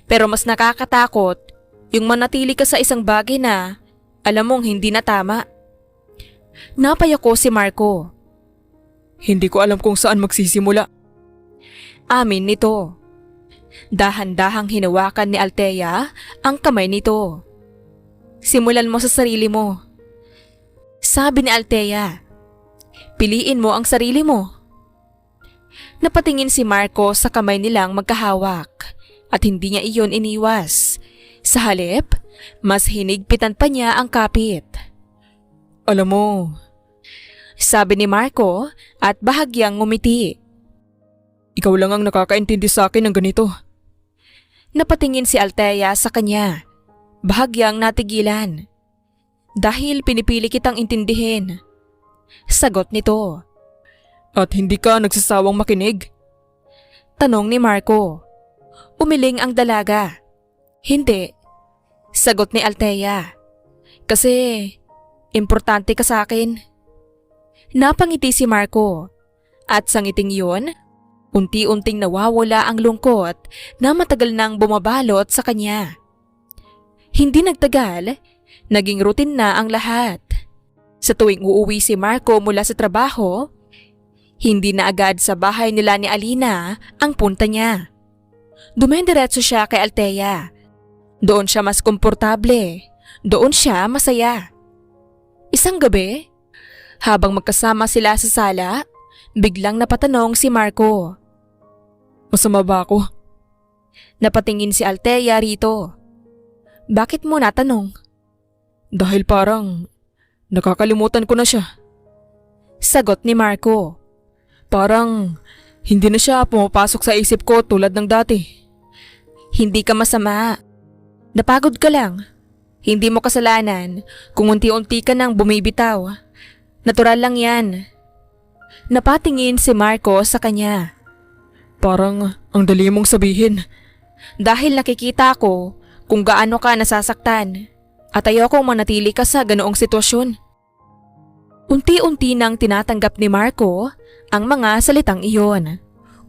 Pero mas nakakatakot yung manatili ka sa isang bagay na alam mong hindi na tama. Napayako si Marco. Hindi ko alam kung saan magsisimula. Amin nito. Dahan-dahang hinawakan ni Althea ang kamay nito. Simulan mo sa sarili mo. Sabi ni Althea. Piliin mo ang sarili mo. Napatingin si Marco sa kamay nilang magkahawak at hindi niya iyon iniwas. Sa halip, mas hinigpitan pa niya ang kapit. Alam mo, Sabi ni Marco at bahagyang ngumiti. ikaw lang ang nakakaintindi sa akin ng ganito. Napatingin si Althea sa kanya. Bahagyang natigilan. Dahil pinipili kitang intindihin. Sagot nito. At hindi ka nagsasawang makinig? Tanong ni Marco. Umiling ang dalaga. Hindi. Sagot ni Althea. Kasi importante ka sa akin. Napangiti si Marco. At sa ngiting yun, unti-unting nawawala ang lungkot na matagal nang bumabalot sa kanya. Hindi nagtagal, naging routine na ang lahat. Sa tuwing uuwi si Marco mula sa trabaho, hindi na agad sa bahay nila ni Alina ang punta niya. Dumidiretso siya kay Althea. Doon siya mas komportable. Doon siya masaya. Isang gabi, habang magkasama sila sa sala, Biglang napatanong si Marco. Masama ba ako? Napatingin si Althea rito. Bakit mo natanong? Dahil parang nakakalimutan ko na siya. Sagot ni Marco. Parang hindi na siya pumapasok sa isip ko tulad ng dati. Hindi ka masama. Napagod ka lang. Hindi mo kasalanan kung unti-unti ka nang bumibitaw. Natural lang yan. Napatingin si Marco sa kanya. Parang ang dali mong sabihin. Dahil nakikita ko kung gaano ka nasasaktan at ayokong manatili ka sa ganoong sitwasyon. Unti-unti nang tinatanggap ni Marco ang mga salitang iyon.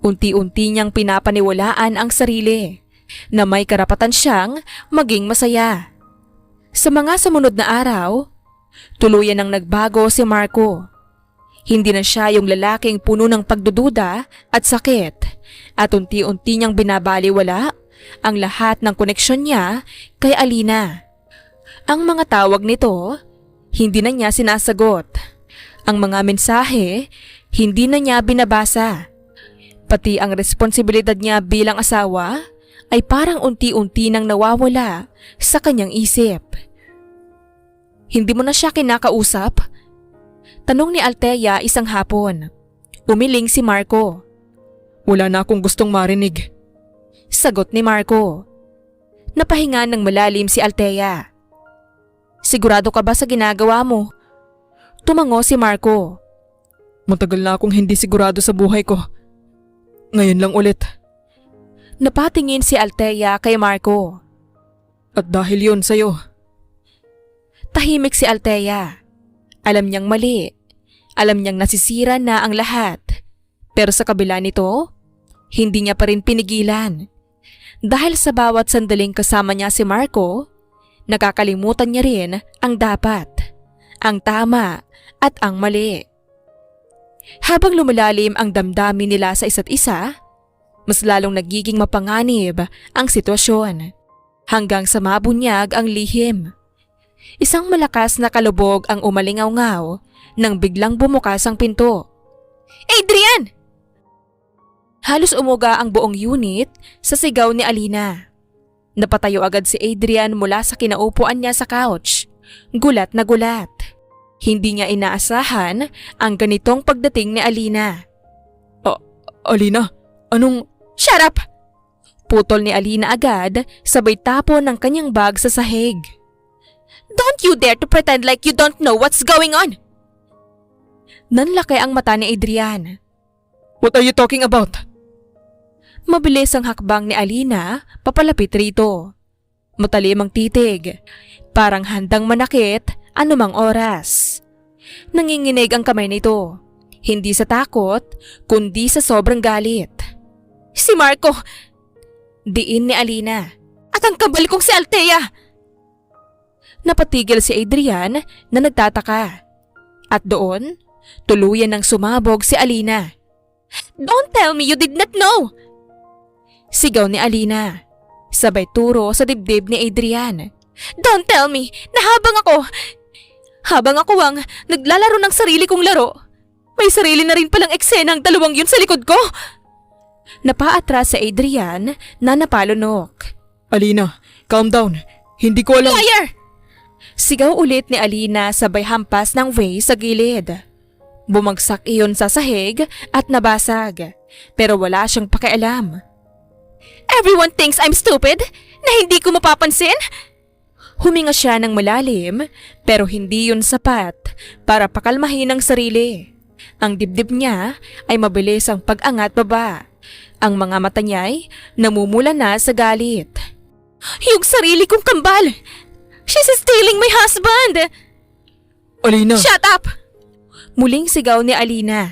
Unti-unti niyang pinapaniwalaan ang sarili na may karapatan siyang maging masaya. Sa mga sumunod na araw, tuluyan nang nagbago si Marco. Hindi na siya yung lalaking puno ng pagdududa at sakit at unti-unti niyang binabaliwala ang lahat ng koneksyon niya kay Alina. Ang mga tawag nito, hindi na niya sinasagot. Ang mga mensahe, hindi na niya binabasa. Pati ang responsibilidad niya bilang asawa ay parang unti-unti nang nawawala sa kanyang isip. Hindi mo na siya kinakausap? Tanong ni Althea isang hapon. Umiling si Marco. Wala na akong gustong marinig. Sagot ni Marco. Napahinga ng malalim si Althea. Sigurado ka ba sa ginagawa mo? Tumango si Marco. Matagal na akong hindi sigurado sa buhay ko. Ngayon lang ulit. Napatingin si Althea kay Marco. At dahil yun sa'yo. Tahimik si Althea. Alam niyang mali. Alam niyang nasisira na ang lahat. Pero sa kabila nito, hindi niya pa rin pinigilan. Dahil sa bawat sandaling kasama niya si Marco, nakakalimutan niya rin ang dapat, ang tama at ang mali. Habang lumalalim ang damdamin nila sa isa't isa, mas lalong nagiging mapanganib ang sitwasyon hanggang sa mabunyag ang lihim. Isang malakas na kalubog ang umalingaw-ngaw nang biglang bumukas ang pinto. Adrian! Halos umuga ang buong unit sa sigaw ni Alina. Napatayo agad si Adrian mula sa kinaupuan niya sa couch. Gulat na gulat. Hindi niya inaasahan ang ganitong pagdating ni Alina. Alina, anong… Shut up! Putol ni Alina agad sabay tapon ng kanyang bag sa sahig. Don't you dare to pretend like you don't know what's going on! Nanlaki ang mata ni Adrian. What are you talking about? Mabilis ang hakbang ni Alina papalapit rito. Matalim ang titig, parang handang manakit anumang oras. Nanginginig ang kamay nito, hindi sa takot, kundi sa sobrang galit. Si Marco! Diin ni Alina. At ang kabal kong si Althea! Napatigil si Adrian na nagtataka. At doon, tuluyan ng sumabog si Alina. Don't tell me you did not know! Sigaw ni Alina. Sabay turo sa dibdib ni Adrian. Don't tell me na habang ako ang naglalaro ng sarili kong laro, may sarili na rin palang eksena ang dalawang yun sa likod ko. Napaatras si Adrian na napalunok. Alina, calm down. Hindi ko alam… Liar! Sigaw ulit ni Alina sabay hampas ng vase sa gilid. Bumagsak iyon sa sahig at nabasag, pero wala siyang pakialam. Everyone thinks I'm stupid na hindi ko mapapansin? Huminga siya ng malalim pero hindi yun sapat para pakalmahin ang sarili. Ang dibdib niya ay mabilis ang pag-angat baba. Ang mga mata niya'y namumula na sa galit. Yung sarili kong kambal! She's stealing my husband! Alina! Shut up! Muling sigaw ni Alina.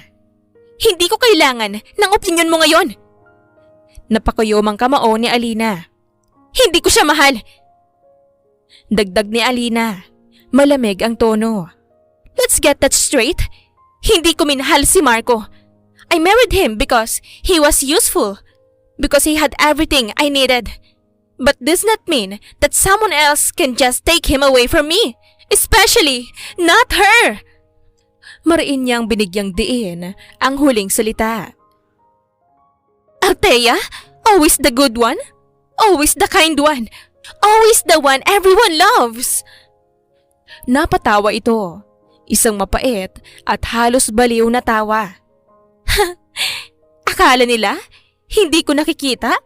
Hindi ko kailangan ng opinyon mo ngayon. Napakuyom ang kamao ni Alina. Hindi ko siya mahal. Dagdag ni Alina. Malamig ang tono. Let's get that straight. Hindi ko minahal si Marco. I married him because he was useful. Because he had everything I needed. But does not mean that someone else can just take him away from me. Especially not her. Mariin niyang binigyang diin ang huling salita. Althea, always the good one, always the kind one, always the one everyone loves. Napatawa ito, isang mapait at halos baliw na tawa. Akala nila, hindi ko nakikita?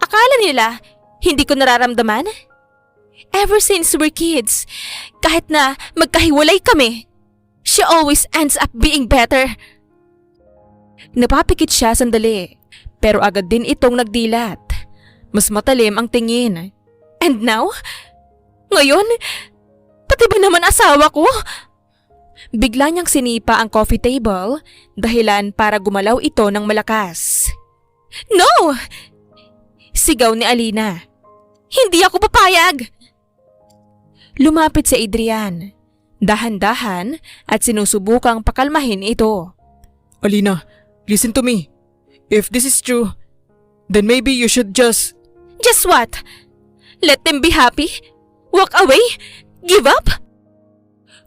Akala nila, hindi ko nararamdaman? Ever since we're kids, kahit na magkahiwalay kami, she always ends up being better. Napapikit siya sandali, pero agad din itong nagdilat. Mas matalim ang tingin. And now? Ngayon? Pati ba naman asawa ko? Bigla niyang sinipa ang coffee table, dahilan para gumalaw ito ng malakas. No! Sigaw ni Alina. Hindi ako papayag! Lumapit si Adrian, dahan-dahan at sinusubukang pakalmahin ito. Alina, listen to me. If this is true, then maybe you should just... Just what? Let them be happy? Walk away? Give up?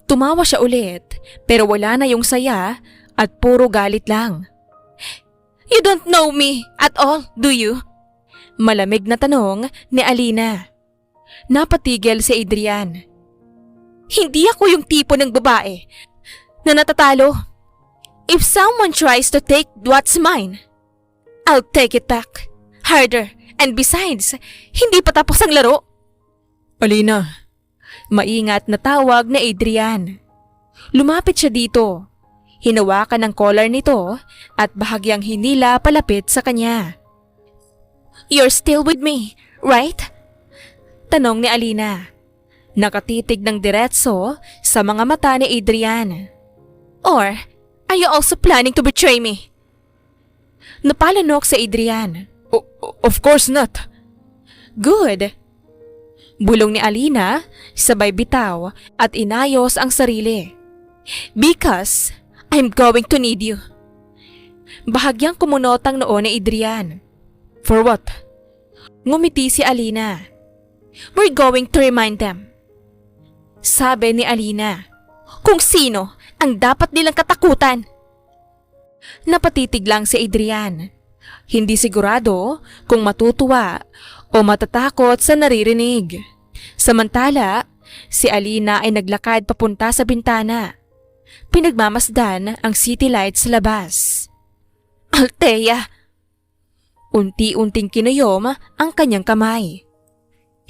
Tumawa siya ulit, pero wala na yung saya at puro galit lang. You don't know me at all, do you? Malamig na tanong ni Alina. Napatigil si Adrian. Hindi ako yung tipo ng babae na natatalo. If someone tries to take what's mine, I'll take it back. Harder. And besides, hindi pa tapos ang laro. Alina. Maingat na tawag ni Adrian. Lumapit siya dito. Hinawakan ang collar nito at bahagyang hinila palapit sa kanya. You're still with me, right? Tanong ni Alina. Nakatitig ng diretso sa mga mata ni Adrian. Or, are you also planning to betray me? Napalanok si Adrian. Of course not. Good. Bulong ni Alina, sabay bitaw at inayos ang sarili. Because I'm going to need you. Bahagyang kumunotang noo ni Adrian. For what? Ngumiti si Alina. We're going to remind them. Sabi ni Alina, kung sino ang dapat nilang katakutan. Napatitig lang si Adrian. Hindi sigurado kung matutuwa o matatakot sa naririnig. Samantala, si Alina ay naglakad papunta sa bintana. Pinagmamasdan ang city lights sa labas. Althea! Unti-unting kinayom ang kanyang kamay.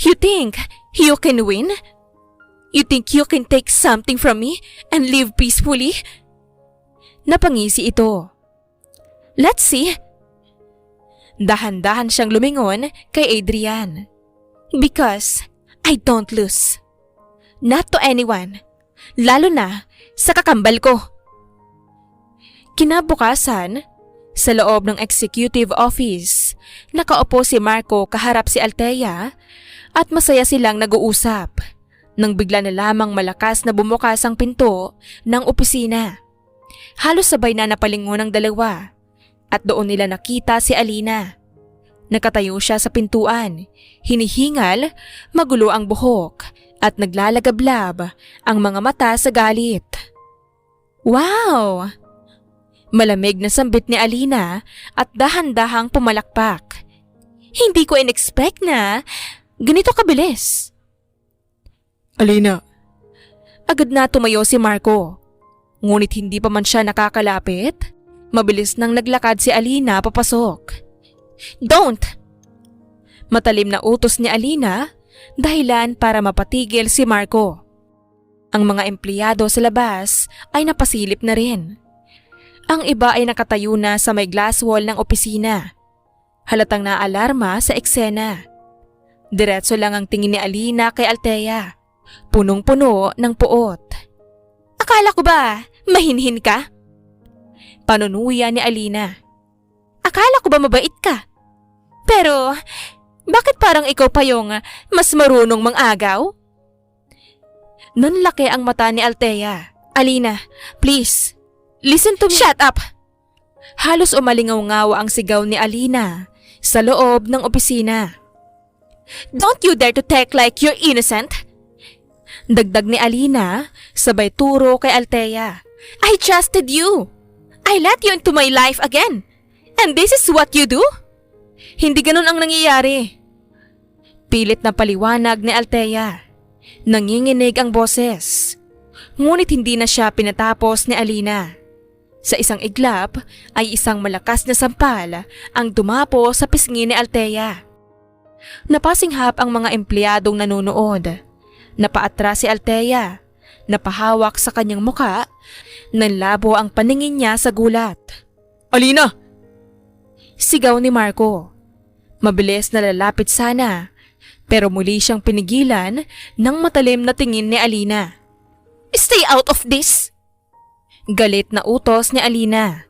You think you can win? You think you can take something from me and live peacefully? Napangisi ito. Let's see. Dahan-dahan siyang lumingon kay Adrian. Because I don't lose. Not to anyone. Lalo na sa kakambal ko. Kinabukasan, sa loob ng executive office, nakaupo si Marco kaharap si Althea at masaya silang nag-uusap nang bigla na lamang malakas na bumukas ang pinto ng opisina. Halos sabay na napalingon ang dalawa at doon nila nakita si Alina. Nakatayo siya sa pintuan, hinihingal, magulo ang buhok at naglalagablab ang mga mata sa galit. Wow! Malamig na sambit ni Alina at dahan-dahang pumalakpak. Hindi ko in-expect na ganito kabilis. Alina. Agad na tumayo si Marco. Ngunit hindi pa man siya nakakalapit, mabilis nang naglakad si Alina papasok. Don't! Matalim na utos ni Alina, dahilan para mapatigil si Marco. Ang mga empleyado sa labas ay napasilip na rin. Ang iba ay nakatayo na sa may glass wall ng opisina. Halatang naalarma sa eksena. Diretso lang ang tingin ni Alina kay Althea. Punong-puno ng puot. Akala ko ba mahinhin ka? Panunuya ni Alina. Akala ko ba mabait ka? Pero bakit parang ikaw pa yung mas marunong mangagaw? Nanlaki ang mata ni Althea. Alina, please. Listen to me. Shut up! Halos umalingaw-ngaw ang sigaw ni Alina sa loob ng opisina. Don't you dare to take like you're innocent! Dagdag ni Alina, sabay turo kay Althea. I trusted you. I let you into my life again. And this is what you do? Hindi ganun ang nangyayari. Pilit na paliwanag ni Althea. Nanginginig ang boses. Ngunit hindi na siya pinatapos ni Alina. Sa isang iglap ay isang malakas na sampal ang dumapo sa pisngi ni Althea. Napasinghap ang mga empleyadong nanonood. Napaatras si Althea. Napahawak sa kanyang muka. Nanlabo ang paningin niya sa gulat. Alina! Sigaw ni Marco. Mabilis na lalapit sana, pero muli siyang pinigilan ng matalim na tingin ni Alina. Stay out of this! Galit na utos ni Alina.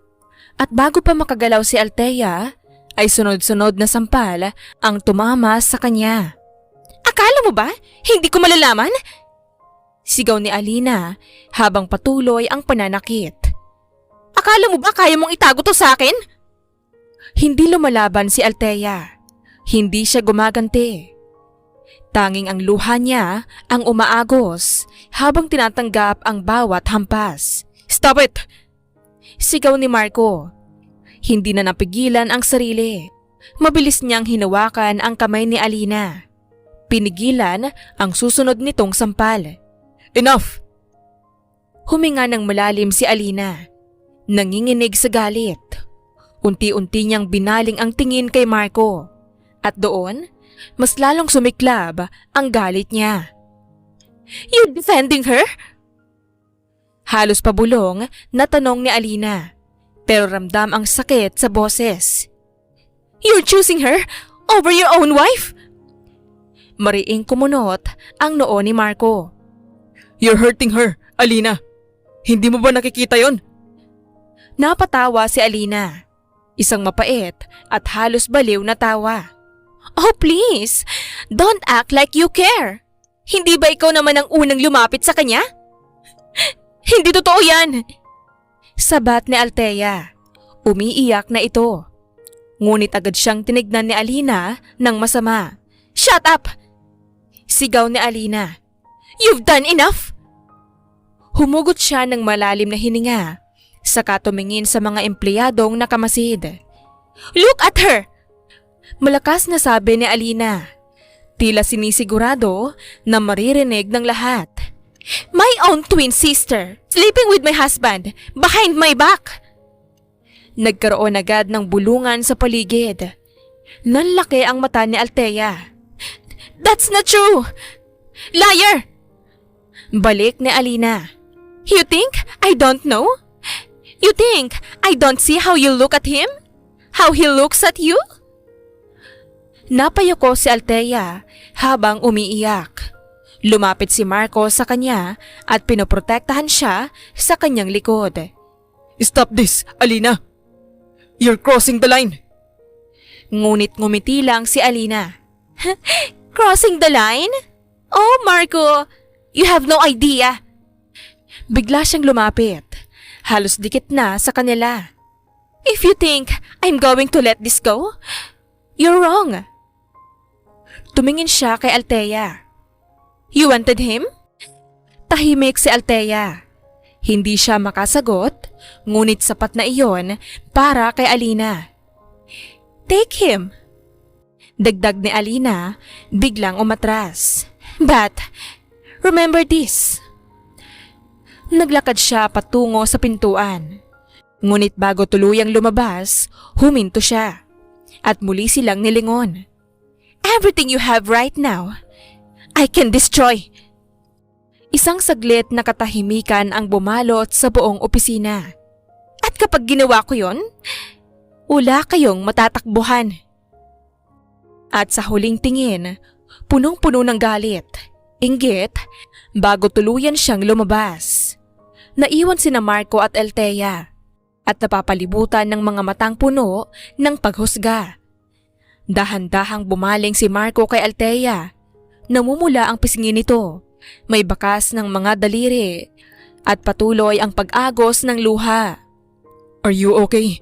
At bago pa makagalaw si Althea, ay sunod-sunod na sampal ang tumama sa kanya. Akala mo ba hindi ko malalaman? Sigaw ni Alina habang patuloy ang pananakit. Akala mo ba kaya mong itago to sa akin? Hindi lumalaban si Althea. Hindi siya gumaganti. Tanging ang luha niya ang umaagos habang tinatanggap ang bawat hampas. Stop it! Sigaw ni Marco. Hindi na napigilan ang sarili. Mabilis niyang hinawakan ang kamay ni Alina. Pinigilan ang susunod nitong sampal. Enough! Huminga ng malalim si Alina. Nanginginig sa galit. Unti-unti niyang binaling ang tingin kay Marco. At doon, mas lalong sumiklab ang galit niya. You defending her? Halos pabulong na tanong ni Alina, pero ramdam ang sakit sa boses. You're choosing her over your own wife? Mariing kumunot ang noo ni Marco. You're hurting her, Alina. Hindi mo ba nakikita yon? Napatawa si Alina. Isang mapait at halos baliw na tawa. Oh please, don't act like you care. Hindi ba ikaw naman ang unang lumapit sa kanya? Hindi totoo yan! Sabat ni Althea. Umiiyak na ito. Ngunit agad siyang tinignan ni Alina ng masama. Shut up! Sigaw ni Alina. You've done enough! Humugot siya ng malalim na hininga, saka tumingin sa mga empleyadong nakamasid. Look at her! Malakas na sabi ni Alina. Tila sinisigurado na maririnig ng lahat. My own twin sister, sleeping with my husband, behind my back. Nagkaroon agad ng bulungan sa paligid. Nanlaki ang mata ni Althea. That's not true! Liar! Balik ni Alina. You think I don't know? You think I don't see how you look at him? How he looks at you? Napayuko si Althea habang umiiyak. Lumapit si Marco sa kanya at pinoprotektahan siya sa kanyang likod. Stop this, Alina! You're crossing the line! Ngunit ngumiti lang si Alina. Crossing the line? Oh, Marco, you have no idea. Bigla siyang lumapit. Halos dikit na sa kanila. If you think I'm going to let this go, you're wrong. Tumingin siya kay Althea. You wanted him? Tahimik si Althea. Hindi siya makasagot, ngunit sapat na iyon para kay Alina. Take him. Dagdag ni Alina, biglang umatras. But, remember this. Naglakad siya patungo sa pintuan. Ngunit bago tuluyang lumabas, huminto siya. At muli silang nilingon. Everything you have right now, I can destroy. Isang saglit na katahimikan ang bumalot sa buong opisina. At kapag ginawa ko yon, wala kayong matatakbuhan. At sa huling tingin, punong-puno ng galit, inggit, bago tuluyan siyang lumabas. Naiwan sina Marco at Althea at napapalibutan ng mga matang puno ng paghusga. Dahan-dahang bumaling si Marco kay Althea. Namumula ang pisngi nito. May bakas ng mga daliri at patuloy ang pag-agos ng luha. Are you okay?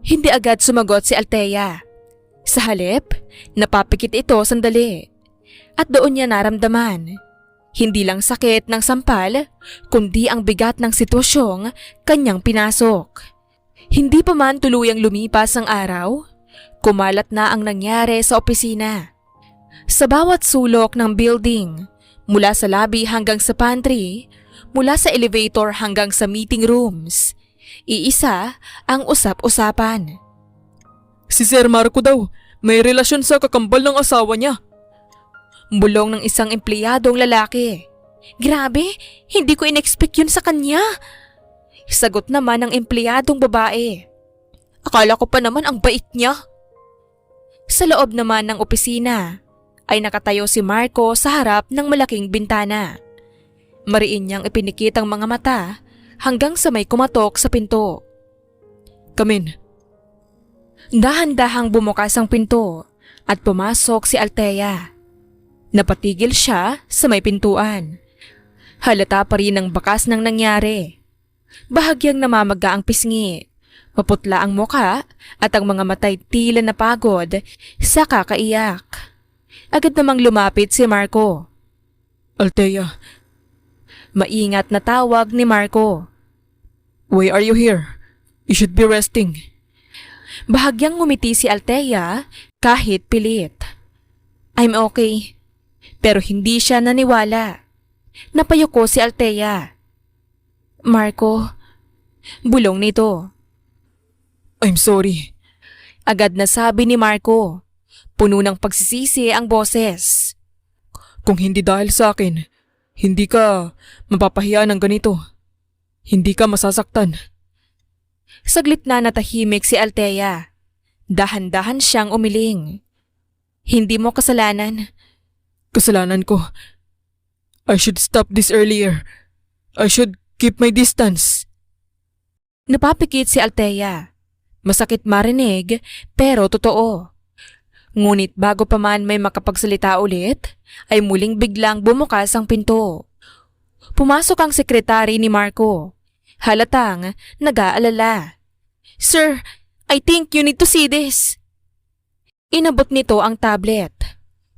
Hindi agad sumagot si Althea. Sa halip, napapikit ito sandali. At doon niya naramdaman. Hindi lang sakit ng sampal, kundi ang bigat ng sitwasyong kanyang pinasok. Hindi pa man tuluyang lumipas ang araw, kumalat na ang nangyari sa opisina. Sa bawat sulok ng building, mula sa lobby hanggang sa pantry, mula sa elevator hanggang sa meeting rooms, iisa ang usap-usapan. Si Sir Marco daw, may relasyon sa kakambal ng asawa niya. Bulong ng isang empleyadong lalaki. Grabe, hindi ko in-expect yun sa kanya. Sagot naman ng empleyadong babae. Akala ko pa naman ang bait niya. Sa loob naman ng opisina ay nakatayo si Marco sa harap ng malaking bintana. Mariin niyang ipinikit ang mga mata hanggang sa may kumatok sa pinto. Come in. Dahan-dahang bumukas ang pinto at pumasok si Althea. Napatigil siya sa may pintuan. Halata pa rin ang bakas ng nangyari. Bahagyang namamaga ang pisngi, maputla ang muka at ang mga matay tila napagod sa kakaiyak. Agad namang lumapit si Marco. Althea, Maingat na tawag ni Marco. why are you here? You should be resting. Bahagyang ngumiti si Althea kahit pilit. I'm okay. Pero hindi siya naniwala. Napayuko si Althea. Marco, bulong nito. I'm sorry. Agad na sabi ni Marco. Puno ng pagsisisi ang boses. Kung hindi dahil sa akin, hindi ka mapapahiya ng ganito. Hindi ka masasaktan. Saglit na natahimik si Althea. Dahan-dahan siyang umiling. Hindi mo kasalanan. Kasalanan ko. I should stop this earlier. I should keep my distance. Napapikit si Althea. Masakit marinig pero totoo. Ngunit bago pa man may makapagsalita ulit, ay muling biglang bumukas ang pinto. Pumasok ang sekretary ni Marco. Halatang nag-aalala. Sir, I think you need to see this. Inabot nito ang tablet.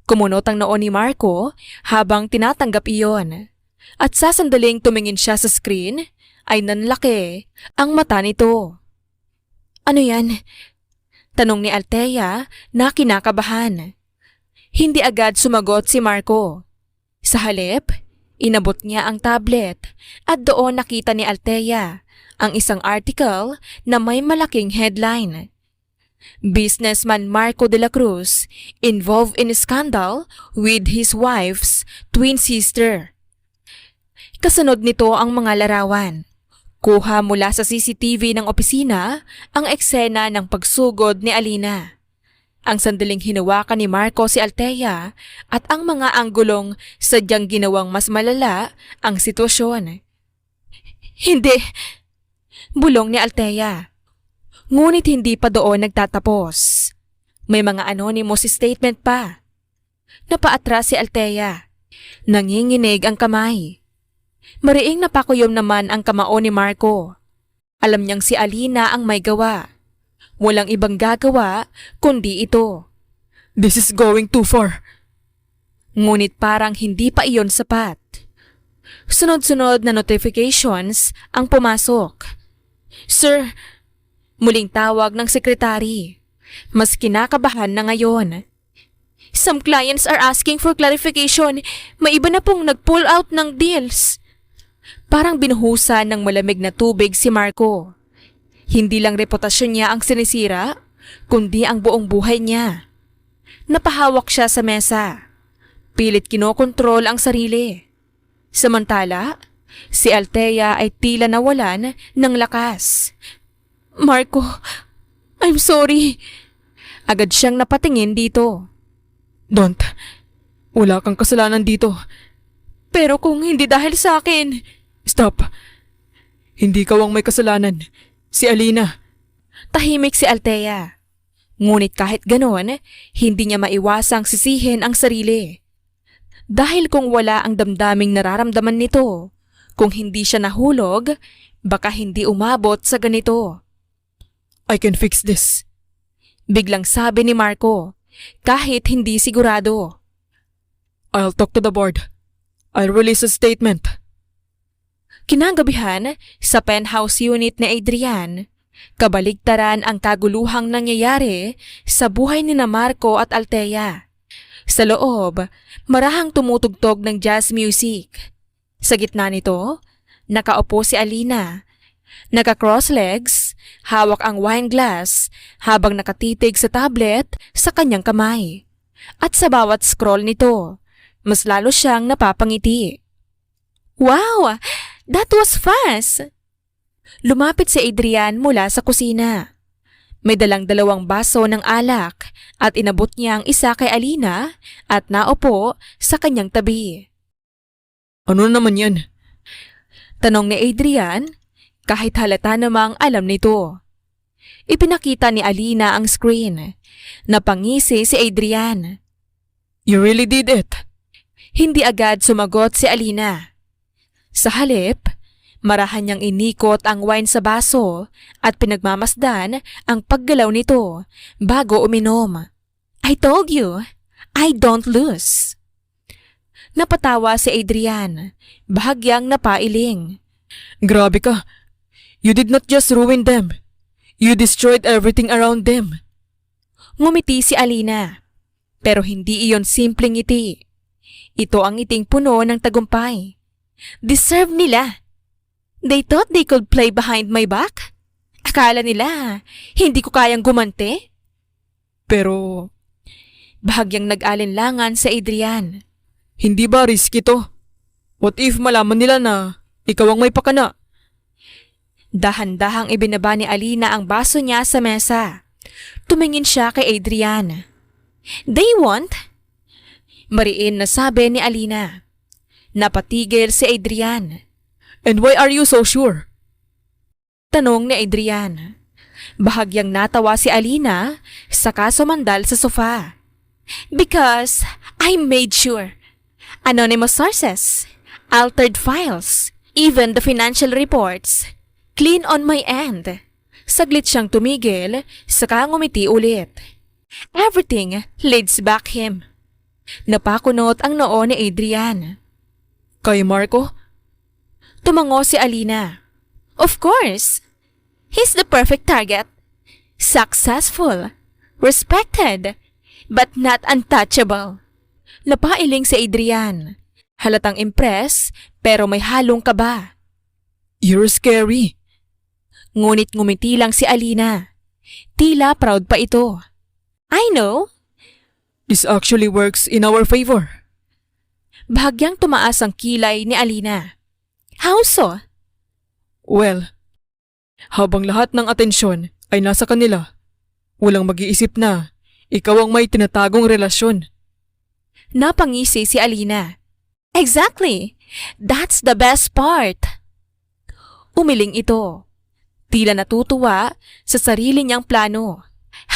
Kumunot ang noo ni Marco habang tinatanggap iyon. At sa sandaling tumingin siya sa screen, ay nanlaki ang mata nito. Ano yan? Tanong ni Althea na kinakabahan. Hindi agad sumagot si Marco. Sa halip, inabot niya ang tablet at doon nakita ni Althea ang isang article na may malaking headline. Businessman Marco de la Cruz involved in scandal with his wife's twin sister. Kasunod nito ang mga larawan. Kuha mula sa CCTV ng opisina ang eksena ng pagsugod ni Alina. Ang sandaling hinawakan ni Marco si Althea at ang mga anggulong sadyang ginawang mas malala ang sitwasyon. Hindi! Bulong ni Althea. Ngunit hindi pa doon nagtatapos. May mga anonymous statement pa. Napaatras si Althea. Nanginginig ang kamay. Mariing napakuyom naman ang kamao ni Marco. Alam niyang si Alina ang may gawa. Walang ibang gagawa kundi ito. This is going too far. Ngunit parang hindi pa iyon sapat. Sunod-sunod na notifications ang pumasok. Sir, muling tawag ng sekretary. Mas kinakabahan na ngayon. Some clients are asking for clarification. May iba na pong nag-pull out ng deals. Parang binuhusan ng malamig na tubig si Marco. Hindi lang reputasyon niya ang sinisira, kundi ang buong buhay niya. Napahawak siya sa mesa. Pilit kinokontrol ang sarili. Samantala, si Althea ay tila nawalan ng lakas. Marco, I'm sorry. Agad siyang napatingin dito. Don't. Wala kang kasalanan dito. Pero kung hindi dahil sa akin... Stop. Hindi ka ang may kasalanan. Si Alina. Tahimik si Althea. Ngunit kahit ganoon, hindi niya maiwasang sisihin ang sarili. Dahil kung wala ang damdaming nararamdaman nito, kung hindi siya nahulog, baka hindi umabot sa ganito. I can fix this. Biglang sabi ni Marco, kahit hindi sigurado. I'll talk to the board. I'll release a statement. Kinagabihan, sa penthouse unit ni Adrian, kabaligtaran ang kaguluhang nangyayari sa buhay ni na Marco at Althea. Sa loob, marahang tumutugtog ng jazz music. Sa gitna nito, nakaupo si Alina. Naka-cross legs, hawak ang wine glass habang nakatitig sa tablet sa kanyang kamay. At sa bawat scroll nito, mas lalo siyang napapangiti. Wow! That was fast! Lumapit si Adrian mula sa kusina. May dalang 2 baso ng alak at inabot niya ang isa kay Alina at naupo sa kanyang tabi. Ano naman yan? Tanong ni Adrian kahit halata namang alam nito. Ipinakita ni Alina ang screen. Napangisi si Adrian. You really did it. Hindi agad sumagot si Alina. Sa halip, marahan niyang inikot ang wine sa baso at pinagmamasdan ang paggalaw nito bago uminom. I told you, I don't lose. Napatawa si Adrian, bahagyang napailing. Grabe ka. You did not just ruin them. You destroyed everything around them. Ngumiti si Alina, pero hindi iyon simpleng ngiti. Ito ang ngiting puno ng tagumpay. Deserve nila. They thought they could play behind my back? Akala nila, hindi ko kayang gumante? Pero, Bahagyang nag-alinlangan sa Adrian. hindi ba risky to? What if malaman nila na ikaw ang may pakana? Dahan-dahang ibinaba ni Alina ang baso niya sa mesa. Tumingin siya kay Adrian. They won't? Mariin na sabi ni Alina. Napatigil si Adrian. And why are you so sure? Tanong ni Adrian. Bahagyang natawa si Alina saka sumandal sa sofa. Because I made sure. Anonymous sources, altered files, even the financial reports. Clean on my end. Saglit siyang tumigil, saka ngumiti ulit. Everything leads back him. Napakunot ang noo ni Adrian. Kay Marco? Tumango si Alina. Of course. He's the perfect target. Successful, respected, but not untouchable. Napailing si Adrian. Halatang impress pero may halong kaba. You're scary. Ngunit ngumiti lang si Alina. Tila proud pa ito. I know. This actually works in our favor. Bahagyang tumaas ang kilay ni Alina. How so? Well, habang lahat ng atensyon ay nasa kanila, walang mag-iisip na ikaw ang may tinatagong relasyon. Napangisi si Alina. Exactly. That's the best part. Umiling ito. Tila natutuwa sa sarili niyang plano.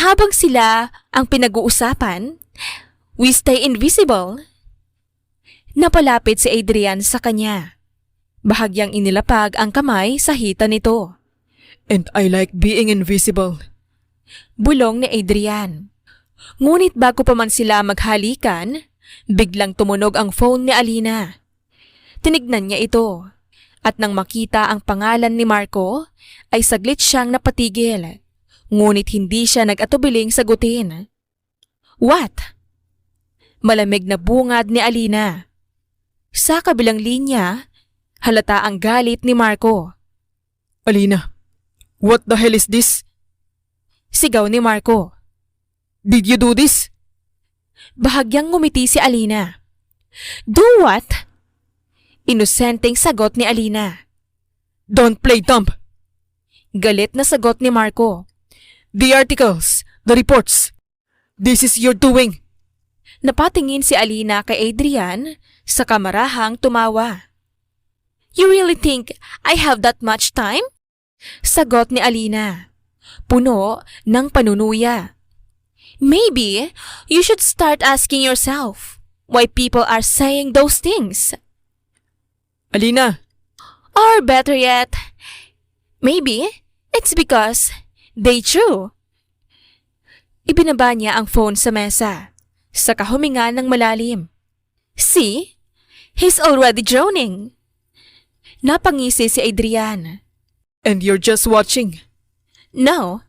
Habang sila ang pinag-uusapan, we stay invisible. Napalapit si Adrian sa kanya. Bahagyang inilapag ang kamay sa hita nito. And I like being invisible. Bulong ni Adrian. Ngunit bago pa man sila maghalikan, biglang tumunog ang phone ni Alina. Tinignan niya ito. At nang makita ang pangalan ni Marco, ay saglit siyang napatigil. Ngunit hindi siya nag-atubiling sagutin. What? Malamig na bungad ni Alina. Sa kabilang linya, halata ang galit ni Marco. Alina, what the hell is this? Sigaw ni Marco. Did you do this? Bahagyang ngumiti si Alina. Do what? Inosenteng sagot ni Alina. Don't play dumb. Galit na sagot ni Marco. The articles, the reports. This is your doing. Napatingin si Alina kay Adrian sa kamarahang tumawa. You really think I have that much time? Sagot ni Alina. Puno ng panunuya. Maybe you should start asking yourself why people are saying those things. Alina, Or better yet, maybe it's because they true. Ibinaba niya ang phone sa mesa, saka huminga ng malalim. See? He's already drowning. Napangisi si Adrian. And you're just watching. No.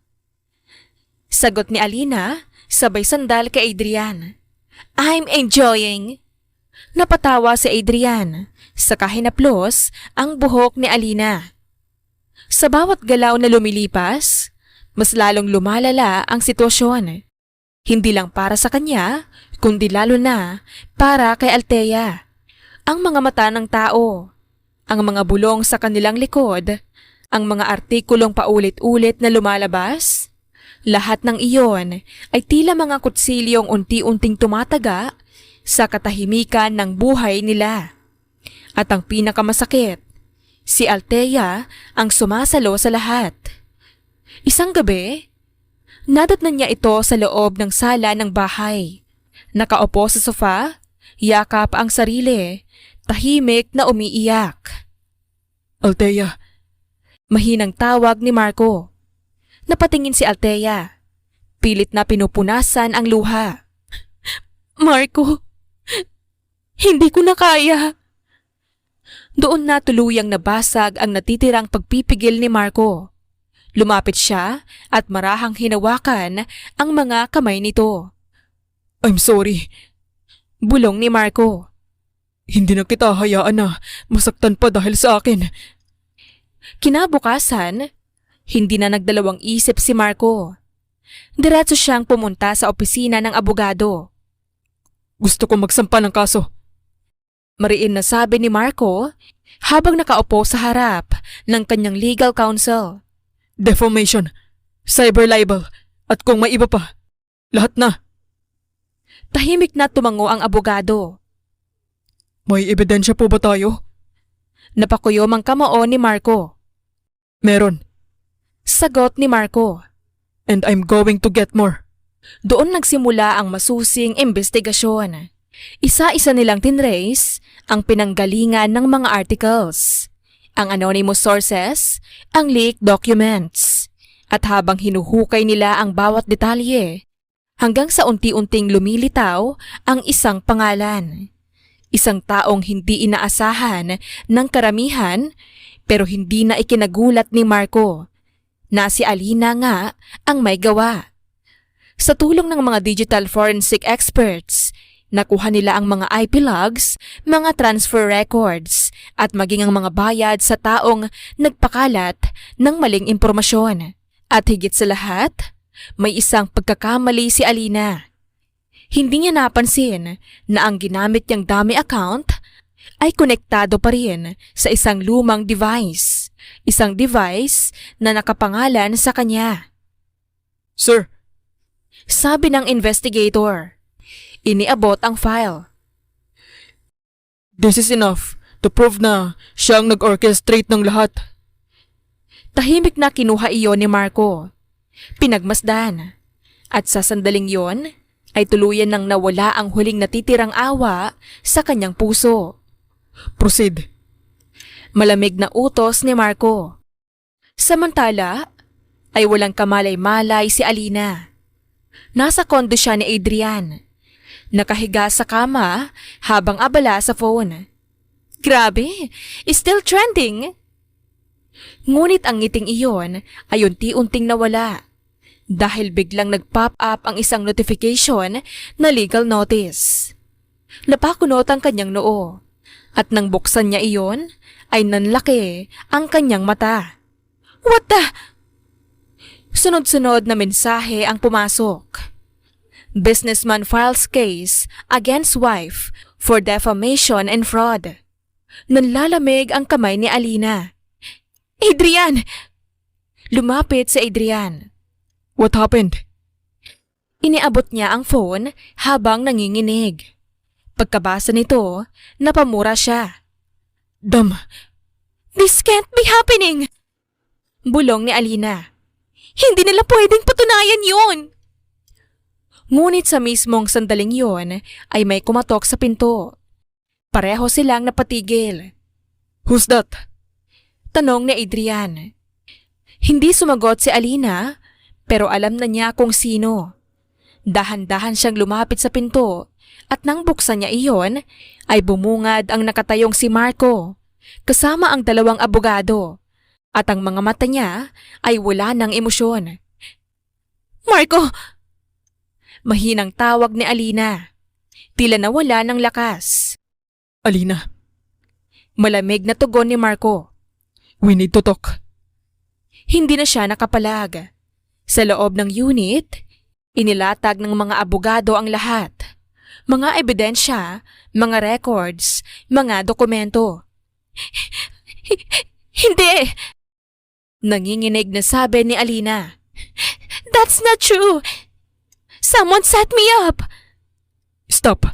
Sagot ni Alina, sabay sandal kay Adrian. I'm enjoying. Napatawa si Adrian, saka hinaplos ang buhok ni Alina. Sa bawat galaw na lumilipas, mas lalong lumalala ang sitwasyon. Hindi lang para sa kanya, kundi lalo na para kay Althea. Ang mga mata ng tao, ang mga bulong sa kanilang likod, ang mga artikulong paulit-ulit na lumalabas, lahat ng iyon ay tila mga kutsilyong unti-unting tumataga sa katahimikan ng buhay nila. At ang pinakamasakit, si Althea ang sumasalo sa lahat. Isang gabi, nadatnan niya ito sa loob ng sala ng bahay. Nakaupo sa sofa, yakap ang sarili, tahimik na umiiyak. Althea, Mahinang tawag ni Marco. Napatingin si Althea. Pilit na pinupunasan ang luha. Marco, hindi ko na kaya. Doon na tuluyang nabasag ang natitirang pagpipigil ni Marco. Lumapit siya at marahang hinawakan ang mga kamay nito. I'm sorry. Bulong ni Marco. Hindi na kita hayaan na masaktan pa dahil sa akin. Kinabukasan, hindi na nagdalawang isip si Marco. Diretso siyang pumunta sa opisina ng abogado. Gusto ko magsampa ng kaso. Mariin na sabi ni Marco habang nakaupo sa harap ng kanyang legal counsel. Defamation, cyber libel, at kung may iba pa. Lahat na. Tahimik na tumango ang abogado. May ebidensya po ba tayo? Napakuyom ang kamao ni Marco. Meron. Sagot ni Marco. And I'm going to get more. Doon nagsimula ang masusing investigasyon. Isa-isa nilang tinrace ang pinanggalingan ng mga articles, ang anonymous sources, ang leaked documents. At habang hinuhukay nila ang bawat detalye, hanggang sa unti-unting lumilitaw ang isang pangalan. Isang taong hindi inaasahan ng karamihan pero hindi na ikinagulat ni Marco na si Alina nga ang may gawa. Sa tulong ng mga digital forensic experts, nakuha nila ang mga IP logs, mga transfer records at maging ang mga bayad sa taong nagpakalat ng maling impormasyon. At higit sa lahat, may isang pagkakamali si Alina. Hindi niya napansin na ang ginamit niyang dummy account ay konektado pa rin sa isang lumang device. Isang device na nakapangalan sa kanya. Sir, Sabi ng investigator. Iniabot ang file. this is enough to prove na siya ang nag-orchestrate ng lahat. Tahimik na kinuha iyon ni Marco. Pinagmasdan. At sa sandaling yon, ay tuluyan nang nawala ang huling natitirang awa sa kanyang puso. Proceed. Malamig na utos ni Marco. Samantala, ay walang kamalay-malay si Alina. Nasa kondo siya ni Adrian. Nakahiga sa kama habang abala sa phone. Grabe, still trending. Ngunit ang ngiting iyon ay unti-unting nawala dahil biglang nag-pop up ang isang notification na legal notice. Napakunot ang kanyang noo at nang buksan niya iyon ay nanlaki ang kanyang mata. What the? Sunod-sunod na mensahe ang pumasok. Businessman files case against wife for defamation and fraud. Nanlalamig ang kamay ni Alina. Adrian! Lumapit si Adrian. What happened? Iniabot niya ang phone habang nanginginig. Pagkabasa nito, napamura siya. Damn, This can't be happening! Bulong ni Alina. Hindi nila pwedeng patunayan yun! Ngunit sa mismong sandaling yon ay may kumatok sa pinto. Pareho silang napatigil. who's that? Tanong ni Adrian. Hindi sumagot si Alina pero alam na niya kung sino. Dahan-dahan siyang lumapit sa pinto at nang buksan niya iyon ay bumungad ang nakatayong si Marco kasama ang dalawang abogado at ang mga mata niya ay wala ng emosyon. Marco! Mahinang tawag ni Alina. Tila nawala ng lakas. Alina, Malamig na tugon ni Marco. we need to talk. Hindi na siya nakapalag. Sa loob ng unit, inilatag ng mga abogado ang lahat. Mga ebidensya, mga records, mga dokumento. Hindi! Nanginginig na sabi ni Alina. That's not true! Someone set me up! Stop.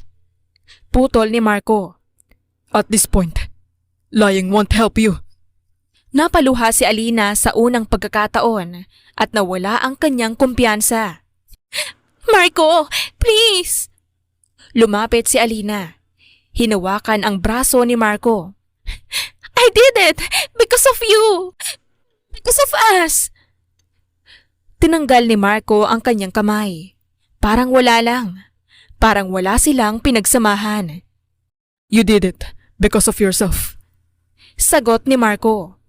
Putol ni Marco. At this point, lying won't help you. Napaluha si Alina sa unang pagkakataon at nawala ang kanyang kumpiyansa. Marco, please! Lumapit si Alina. Hinawakan ang braso ni Marco. I did it! Because of you! Because of us! Tinanggal ni Marco ang kanyang kamay. Parang wala lang. Parang wala silang pinagsamahan. You did it because of yourself. Sagot ni Marco.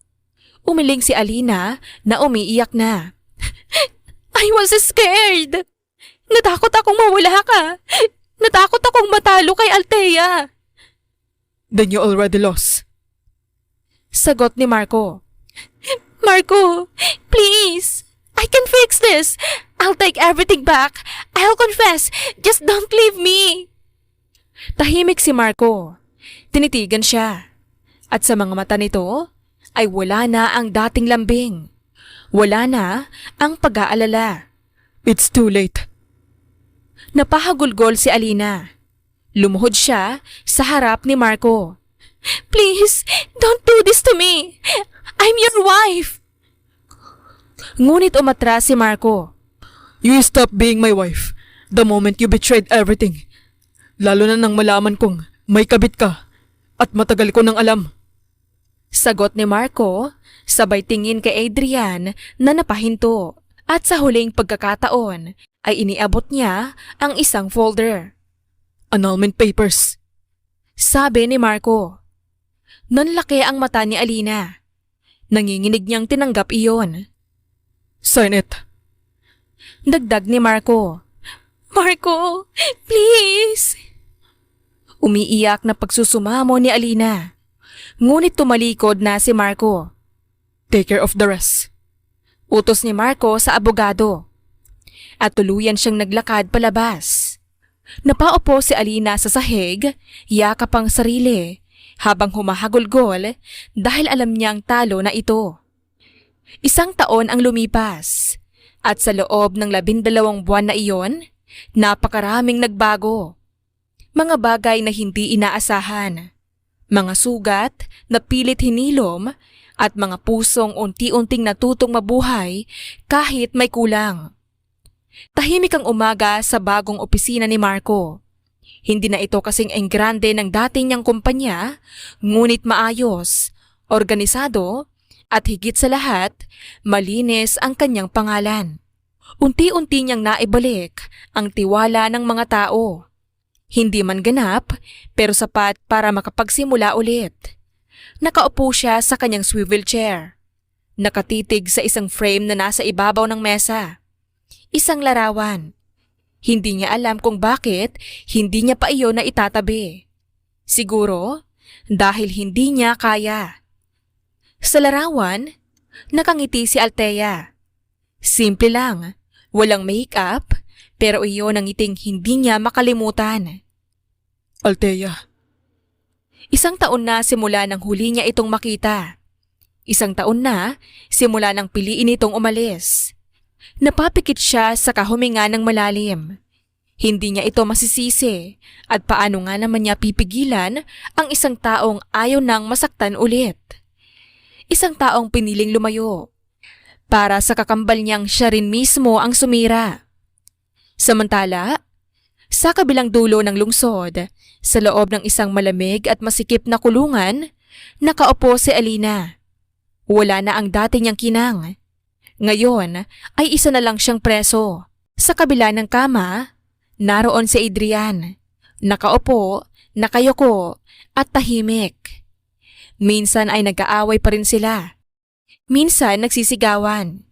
Umiling si Alina na umiiyak na. I was scared! Natakot akong mawala ka! Natakot akong matalo kay Althea! Then you already lost. Sagot ni Marco. Marco, please! I can fix this! I'll take everything back! I'll confess! Just don't leave me! Tahimik si Marco. Tinitigan siya. At sa mga mata nito, ay wala na ang dating lambing. Wala na ang pag-aalala. It's too late. Napahagulgol si Alina. Lumuhod siya sa harap ni Marco. Please, don't do this to me! I'm your wife! Ngunit umatras si Marco. You stop being my wife the moment you betrayed everything. Lalo na nang malaman kong may kabit ka at matagal ko nang alam. Sagot ni Marco, sabay tingin kay Adrian na napahinto at sa huling pagkakataon ay iniabot niya ang isang folder. Annulment papers. Sabi ni Marco. Nanlaki ang mata ni Alina. Nanginginig niyang tinanggap iyon. Sign it. Dagdag ni Marco. Marco, please! Umiiyak na pagsusumamo ni Alina. Ngunit tumalikod na si Marco. Take care of the rest. Utos ni Marco sa abogado. At tuluyan siyang naglakad palabas. Napaupo si Alina sa sahig, yakap ang sarili, habang humahagulgol dahil alam niyang talo na ito. 1 taon ang lumipas, at sa loob ng 12 buwan na iyon, napakaraming nagbago. Mga bagay na hindi inaasahan, mga sugat na pilit hinilom, at mga pusong unti-unting natutong mabuhay kahit may kulang. Tahimik ang umaga sa bagong opisina ni Marco. Hindi na ito kasing enggrande ng dati niyang kumpanya, ngunit maayos, organisado, at higit sa lahat, malinis ang kanyang pangalan. Unti-unti niyang naibalik ang tiwala ng mga tao. Hindi man ganap, pero sapat para makapagsimula ulit. Nakaupo siya sa kanyang swivel chair. Nakatitig sa isang frame na nasa ibabaw ng mesa. Isang larawan. Hindi niya alam kung bakit hindi niya pa iyon na itatabi. Siguro, dahil hindi niya kaya. Sa larawan, nakangiti si Althea. Simple lang, walang make-up, pero iyon ang ngiting hindi niya makalimutan. Althea. 1 taon na simula nang huli niya itong makita. 1 taon na simula nang piliin itong umalis. Napapikit siya sa kahuminga ng malalim. Hindi niya ito masisisi at paano nga naman niya pipigilan ang isang taong ayaw nang masaktan ulit. Isang taong piniling lumayo para sa kakambal niyang siya rin mismo ang sumira. Samantala, sa kabilang dulo ng lungsod, sa loob ng isang malamig at masikip na kulungan, nakaupo si Alina. Wala na ang dati niyang kinang. Ngayon ay isa na lang siyang preso. Sa kabila ng kama, Naroon si Adrian, nakaupo, nakayoko, at tahimik. Minsan ay nag-aaway pa rin sila. Minsan nagsisigawan.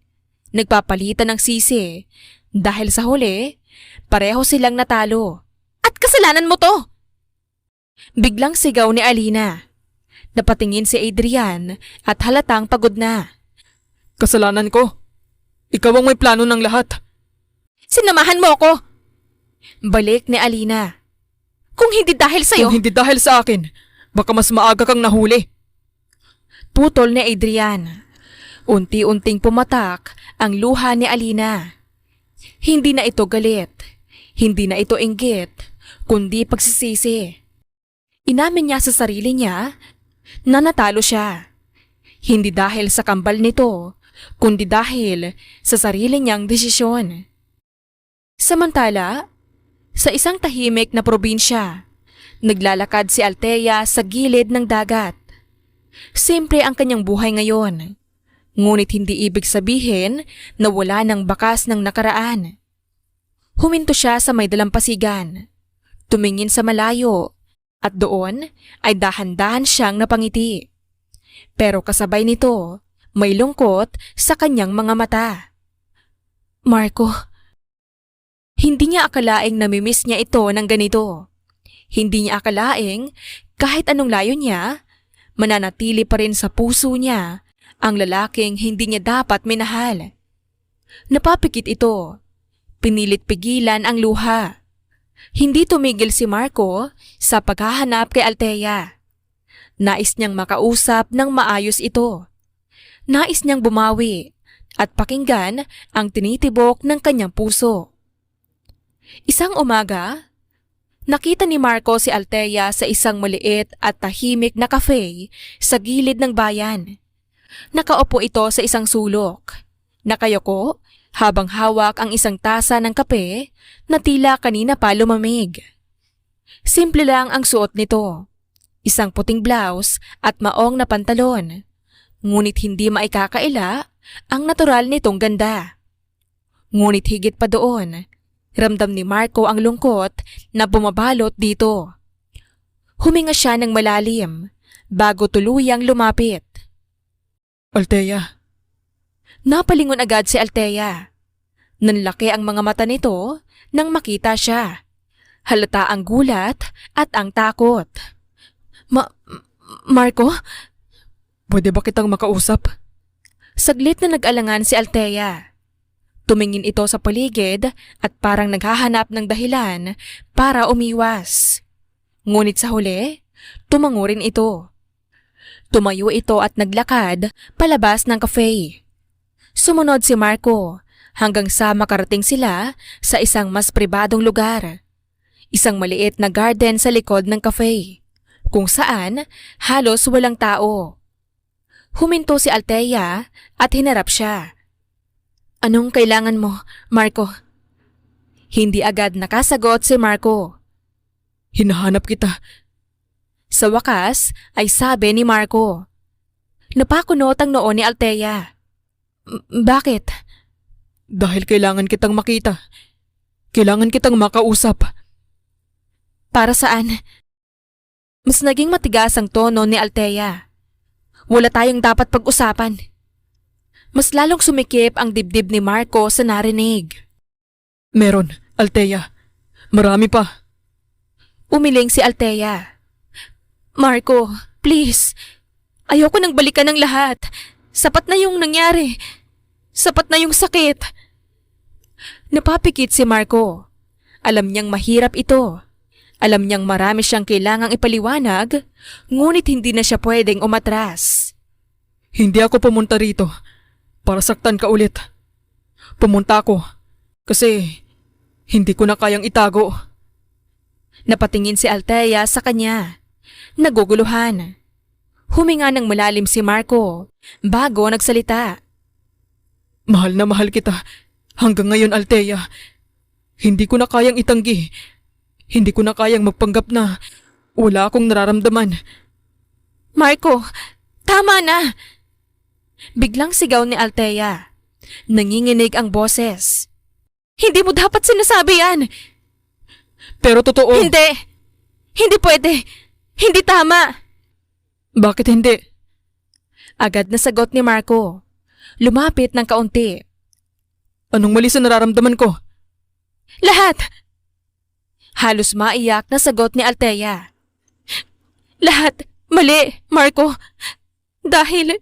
Nagpapalitan ng sisi dahil sa huli, pareho silang natalo. At kasalanan mo to! Biglang sigaw ni Alina. Napatingin si Adrian at halatang pagod na. Kasalanan ko. Ikaw ang may plano ng lahat. Sinamahan mo ako! Balik ni Alina. Kung hindi dahil sa'yo... Kung hindi dahil sa akin, baka mas maaga kang nahuli. Putol ni Adrian. Unti-unting pumatak ang luha ni Alina. Hindi na ito galit. Hindi na ito inggit, kundi pagsisisi. Inamin niya sa sarili niya na natalo siya. Hindi dahil sa kambal nito, kundi dahil sa sarili niyang desisyon. Samantala, sa isang tahimik na probinsya, naglalakad si Althea sa gilid ng dagat. Simple ang kanyang buhay ngayon, ngunit hindi ibig sabihin na wala ng bakas ng nakaraan. Huminto siya sa may dalampasigan, tumingin sa malayo, at doon ay dahan-dahan siyang napangiti. Pero kasabay nito, may lungkot sa kanyang mga mata. Marco. Hindi niya akalaing namimiss niya ito ng ganito. Hindi niya akalaing kahit anong layo niya, mananatili pa rin sa puso niya ang lalaking hindi niya dapat minahal. Napapikit ito. Pinilit pigilan ang luha. Hindi tumigil si Marco sa paghahanap kay Althea. Nais niyang makausap ng maayos ito. Nais niyang bumawi at pakinggan ang tinitibok ng kanyang puso. Isang umaga, nakita ni Marco si Althea sa isang maliit at tahimik na cafe sa gilid ng bayan. Nakaupo ito sa isang sulok. Nakayoko habang hawak ang isang tasa ng kape na tila kanina pa lumamig. Simple lang ang suot nito. Isang puting blouse at maong na pantalon. Ngunit hindi maikakaila ang natural nitong ganda. Ngunit higit pa doon, ramdam ni Marco ang lungkot na bumabalot dito. Huminga siya ng malalim bago tuluyang lumapit. Althea. Napalingon agad si Althea. Nanlaki ang mga mata nito nang makita siya. Halata ang gulat at ang takot. Marco? Pwede ba kitang makausap? Saglit na nag-alangan si Althea. Tumingin ito sa paligid at parang naghahanap ng dahilan para umiwas. Ngunit sa huli, tumango rin ito. Tumayo ito at naglakad palabas ng cafe. Sumunod si Marco hanggang sa makarating sila sa isang mas pribadong lugar. Isang maliit na garden sa likod ng cafe, kung saan halos walang tao. Huminto si Althea at hinarap siya. Anong kailangan mo, Marco? Hindi agad nakasagot si Marco. Hinahanap kita. Sa wakas ay sabi ni Marco. Napakunot ang noo ni Althea. Bakit? Dahil kailangan kitang makita. Kailangan kitang makausap. Para saan? Mas naging matigas ang tono ni Althea. Wala tayong dapat pag-usapan. Mas lalong sumikip ang dibdib ni Marco sa narinig. Meron, Althea. Marami pa. Umiling si Althea. Marco, please. Ayoko nang balikan ng lahat. Sapat na yung nangyari. Sapat na yung sakit. Napapikit si Marco. Alam niyang mahirap ito. Alam niyang marami siyang kailangang ipaliwanag, ngunit hindi na siya pwedeng umatras. Hindi ako pumunta rito para saktan ka ulit. Pumunta ako kasi hindi ko na kayang itago. Napatingin si Althea sa kanya. Naguguluhan. Huminga ng malalim si Marco bago nagsalita. Mahal na mahal kita hanggang ngayon, Althea. Hindi ko na kayang itanggi. Hindi ko na kayang magpanggap na wala akong nararamdaman. Marco, tama na! Biglang sigaw ni Althea. Nanginginig ang boses. Hindi mo dapat sinasabi yan! Pero totoo. Hindi! Hindi pwede! Hindi tama! Bakit hindi? Agad na sagot ni Marco. Lumapit ng kaunti. Anong mali sa nararamdaman ko? Lahat! Halos maiyak na sagot ni Althea. Lahat! Mali, Marco! Dahil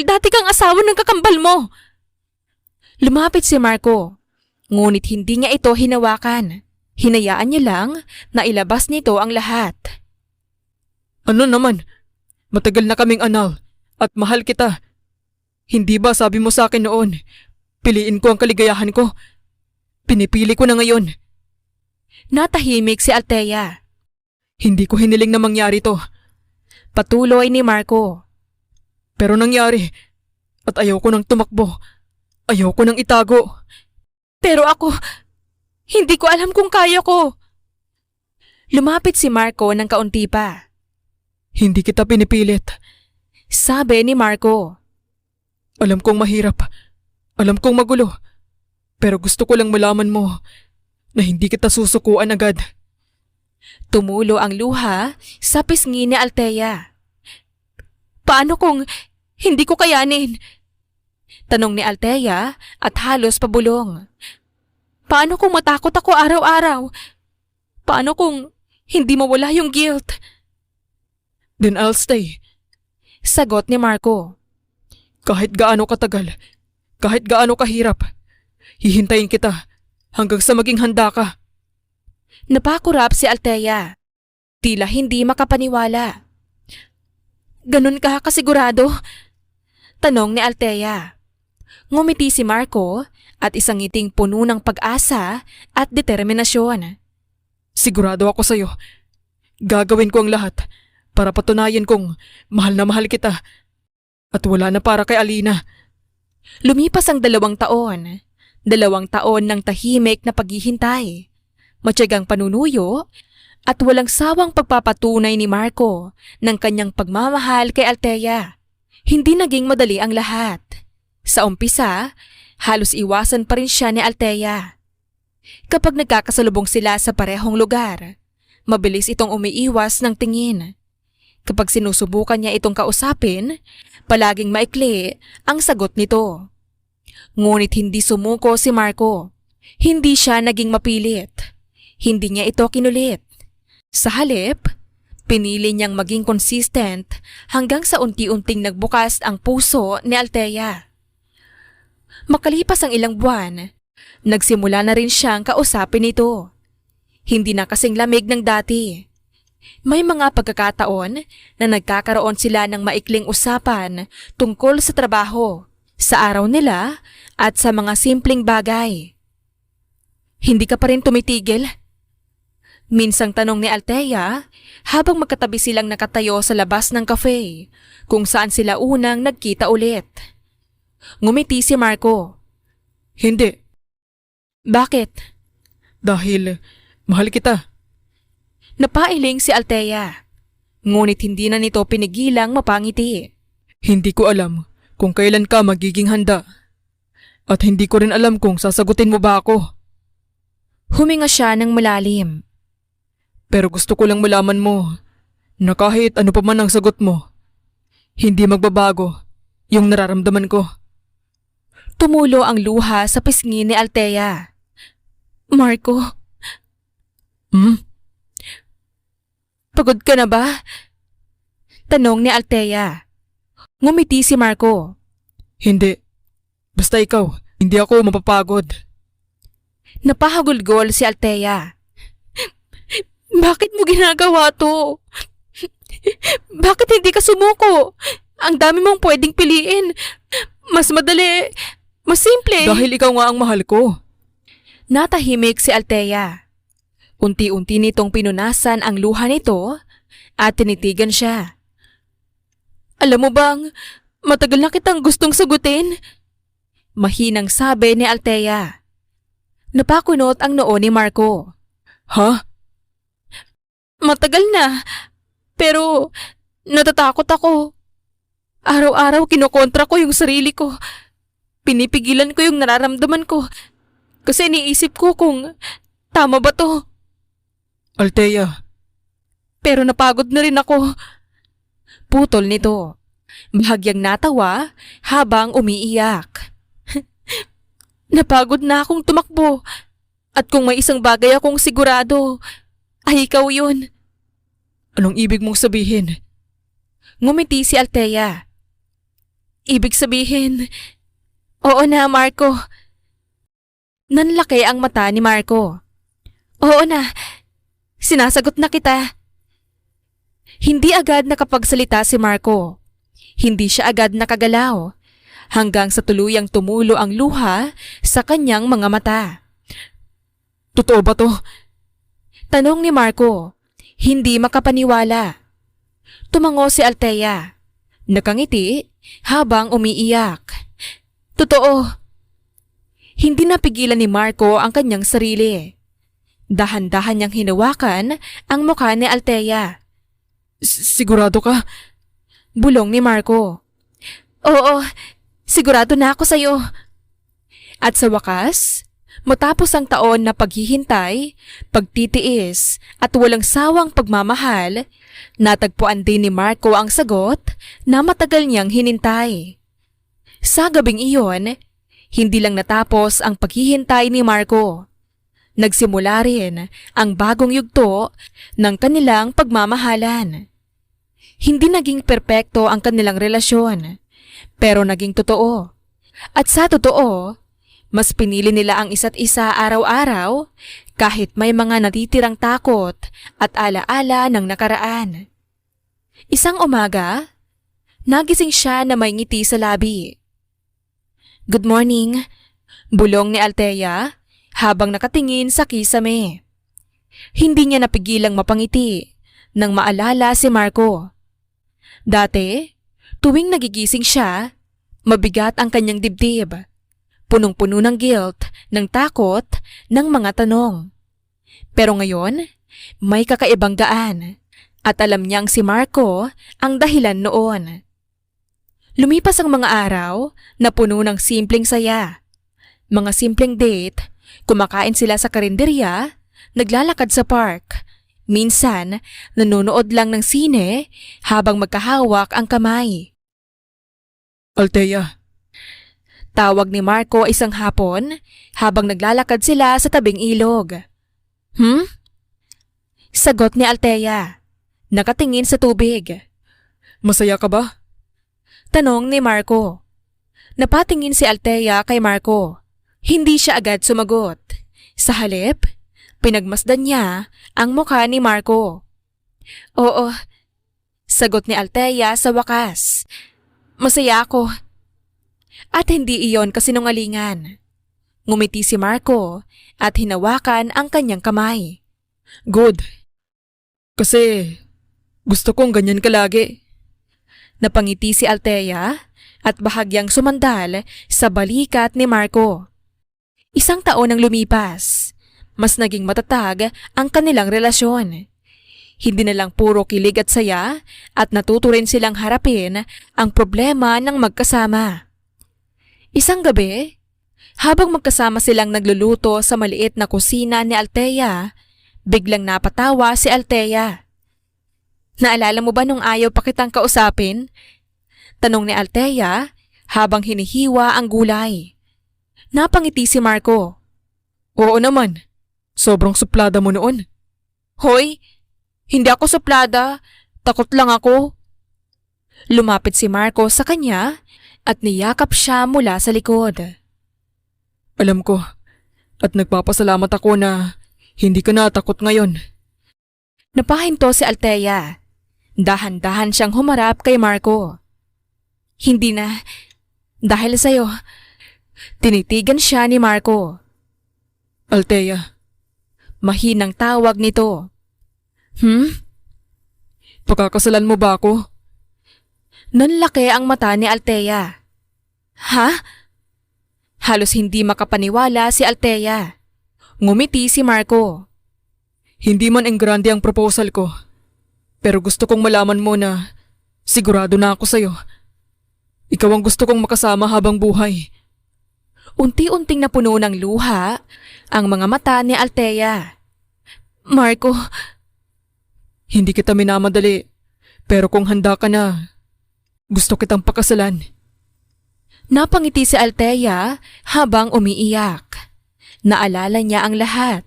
dati kang asawa ng kakambal mo! Lumapit si Marco, ngunit hindi niya ito hinawakan. Hinayaan niya lang na ilabas nito ang lahat. Ano naman? Matagal na kaming anal at mahal kita. Hindi ba sabi mo sa akin noon, piliin ko ang kaligayahan ko? Pinipili ko na ngayon. Natahimik si Althea. Hindi ko hiniling na mangyari to. Patuloy ni Marco. Pero nangyari at ayaw ko nang tumakbo. Ayaw ko nang itago. Pero ako, hindi ko alam kung kaya ko. Lumapit si Marco ng kaunti pa. Hindi kita pinipilit. Sabi ni Marco. Alam kong mahirap. Alam kong magulo. Pero gusto ko lang malaman mo na hindi kita susukuan agad. Tumulo ang luha sa pisngi ni Althea. Paano kung hindi ko kayanin? Tanong ni Althea at halos pabulong. Paano kung matakot ako araw-araw? Paano kung hindi mawala yung guilt? Then I'll stay. Sagot ni Marco. Kahit gaano katagal, kahit gaano kahirap, hihintayin kita hanggang sa maging handa ka. Napakurap si Althea. Tila hindi makapaniwala. Ganun ka kasigurado? Tanong ni Althea. Ngumiti si Marco at isang ngiting puno ng pag-asa at determinasyon. Sigurado ako sa'yo. Gagawin ko ang lahat para patunayan kong mahal na mahal kita. At wala na para kay Alina. Lumipas ang 2 taon. 2 taon ng tahimik na paghihintay. Matyagang panunuyo at walang sawang pagpapatunay ni Marco ng kanyang pagmamahal kay Althea. Hindi naging madali ang lahat. Sa umpisa, halos iwasan pa rin siya ni Althea. Kapag nagkakasalubong sila sa parehong lugar, mabilis itong umiiwas ng tingin. Kapag sinusubukan niya itong kausapin, palaging maikli ang sagot nito. Ngunit hindi sumuko si Marco. Hindi siya naging mapilit. Hindi niya ito kinulit. Sa halip, pinili niyang maging consistent hanggang sa unti-unting nagbukas ang puso ni Althea. Makalipas ang ilang buwan, nagsimula na rin siyang kausapin ito. Hindi na kasing lamig ng dati. May mga pagkakataon na nagkakaroon sila ng maikling usapan tungkol sa trabaho, sa araw nila at sa mga simpleng bagay. Hindi ka pa rin tumitigil? Minsang tanong ni Althea habang magkatabi silang nakatayo sa labas ng cafe kung saan sila unang nagkita ulit. Ngumiti si Marco. Hindi. Bakit? Dahil mahal kita. Napailing si Althea. Ngunit hindi na nito pinigilang mapangiti. Hindi ko alam kung kailan ka magiging handa. At hindi ko rin alam kung sasagutin mo ba ako. Huminga siya ng malalim. Pero gusto ko lang malaman mo na kahit ano pa man ang sagot mo, hindi magbabago yung nararamdaman ko. Tumulo ang luha sa pisngi ni Althea. Marco, pagod ka na ba? Tanong ni Althea. Ngumiti si Marco. Hindi. Basta ikaw, hindi ako mapapagod. Napahagulgol si Althea. Bakit mo ginagawa to? Bakit hindi ka sumuko? Ang dami mong pwedeng piliin. Mas madali, mas simple. Dahil ikaw nga ang mahal ko. Natahimik si Althea. Unti-unti nitong pinunasan ang luha nito at tinitigan siya. Alam mo bang, matagal na kitang gustong sagutin? Mahinang sabi ni Althea. Napakunot ang noo ni Marco. Ha? Matagal na, pero natatakot ako. Araw-araw kinokontra ko yung sarili ko. Pinipigilan ko yung nararamdaman ko. Kasi iniisip ko kung tama ba to? Althea, Pero napagod na rin ako. Putol nito. Bahagyang natawa habang umiiyak. Napagod na akong tumakbo. At kung may isang bagay akong sigurado, ay ikaw yun. anong ibig mong sabihin? Ngumiti si Althea. Ibig sabihin, oo na, Marco. Nanlaki ang mata ni Marco. Oo na, sinasagot na kita. Hindi agad nakapagsalita si Marco. Hindi siya agad nakagalaw. Hanggang sa tuluyang tumulo ang luha sa kanyang mga mata. Totoo ba to? Tanong ni Marco, hindi makapaniwala. Tumango si Althea. Nakangiti habang umiiyak. Totoo. Hindi napigilan ni Marco ang kanyang sarili. Dahan-dahan niyang hinawakan ang mukha ni Althea. Sigurado ka? Bulong ni Marco. Oo, sigurado na ako sa'yo. At sa wakas, matapos ang taon na paghihintay, pagtitiis at walang sawang pagmamahal, natagpuan din ni Marco ang sagot na matagal niyang hinintay. Sa gabing iyon, hindi lang natapos ang paghihintay ni Marco. Nagsimula rin ang bagong yugto ng kanilang pagmamahalan. Hindi naging perpekto ang kanilang relasyon, pero naging totoo. At sa totoo, mas pinili nila ang isa't isa araw-araw kahit may mga natitirang takot at alaala ng nakaraan. Isang umaga, nagising siya na may ngiti sa labi. Good morning, bulong ni Althea habang nakatingin sa kisame. Hindi niya napigilang mapangiti nang maalala si Marco. Dati, tuwing nagigising siya, mabigat ang kanyang dibdib. Punong-puno ng guilt, ng takot, ng mga tanong. Pero ngayon, may kakaibang gaan at alam niyang si Marco ang dahilan noon. Lumipas ang mga araw na puno ng simpleng saya. Mga simpleng date, kumakain sila sa karinderya, naglalakad sa park. Minsan, nanonood lang ng sine habang magkahawak ang kamay. Althea, Tawag ni Marco isang hapon habang naglalakad sila sa tabing ilog. Sagot ni Althea, nakatingin sa tubig. masaya ka ba? Tanong ni Marco. Napatingin si Althea kay Marco. Hindi siya agad sumagot. Sa halip, pinagmasdan niya ang mukha ni Marco. Oo, sagot ni Althea sa wakas. Masaya ako. At hindi iyon kasinungalingan. Ngumiti si Marco at hinawakan ang kanyang kamay. Good. Kasi gusto kong ganyan ka lagi. Napangiti si Althea at bahagyang sumandal sa balikat ni Marco. Isang taon ang lumipas. Mas naging matatag ang kanilang relasyon. Hindi na lang puro kilig at saya at natuto rin silang harapin ang problema ng magkasama. Isang gabi, habang magkasama silang nagluluto sa maliit na kusina ni Althea, biglang napatawa si Althea. Naalala mo ba nung ayaw pa kitang kausapin? Tanong ni Althea habang hinihiwa ang gulay. Napangiti si Marco. Oo naman. Sobrang suplada mo noon. Hoy, hindi ako suplada. Takot lang ako. Lumapit si Marco sa kanya at niyakap siya mula sa likod. Alam ko. At nagpapasalamat ako na hindi ka natakot ngayon. Napahinto si Althea. Dahan-dahan siyang humarap kay Marco. Hindi na. Dahil sa'yo. Tinitigan siya ni Marco. Althea, Mahinang tawag nito. pakakasalan mo ba ako? Nanlaki ang mata ni Althea. Ha? Halos hindi makapaniwala si Althea. Ngumiti si Marco. Hindi man enggrande ang proposal ko. Pero gusto kong malaman mo na sigurado na ako sa'yo. Ikaw ang gusto kong makasama habang buhay. Unti-unting napuno ng luha ang mga mata ni Althea. Marco, Hindi kita minamadali, pero kung handa ka na, gusto kitang pakasalan. napangiti si Althea habang umiiyak. Naalala niya ang lahat.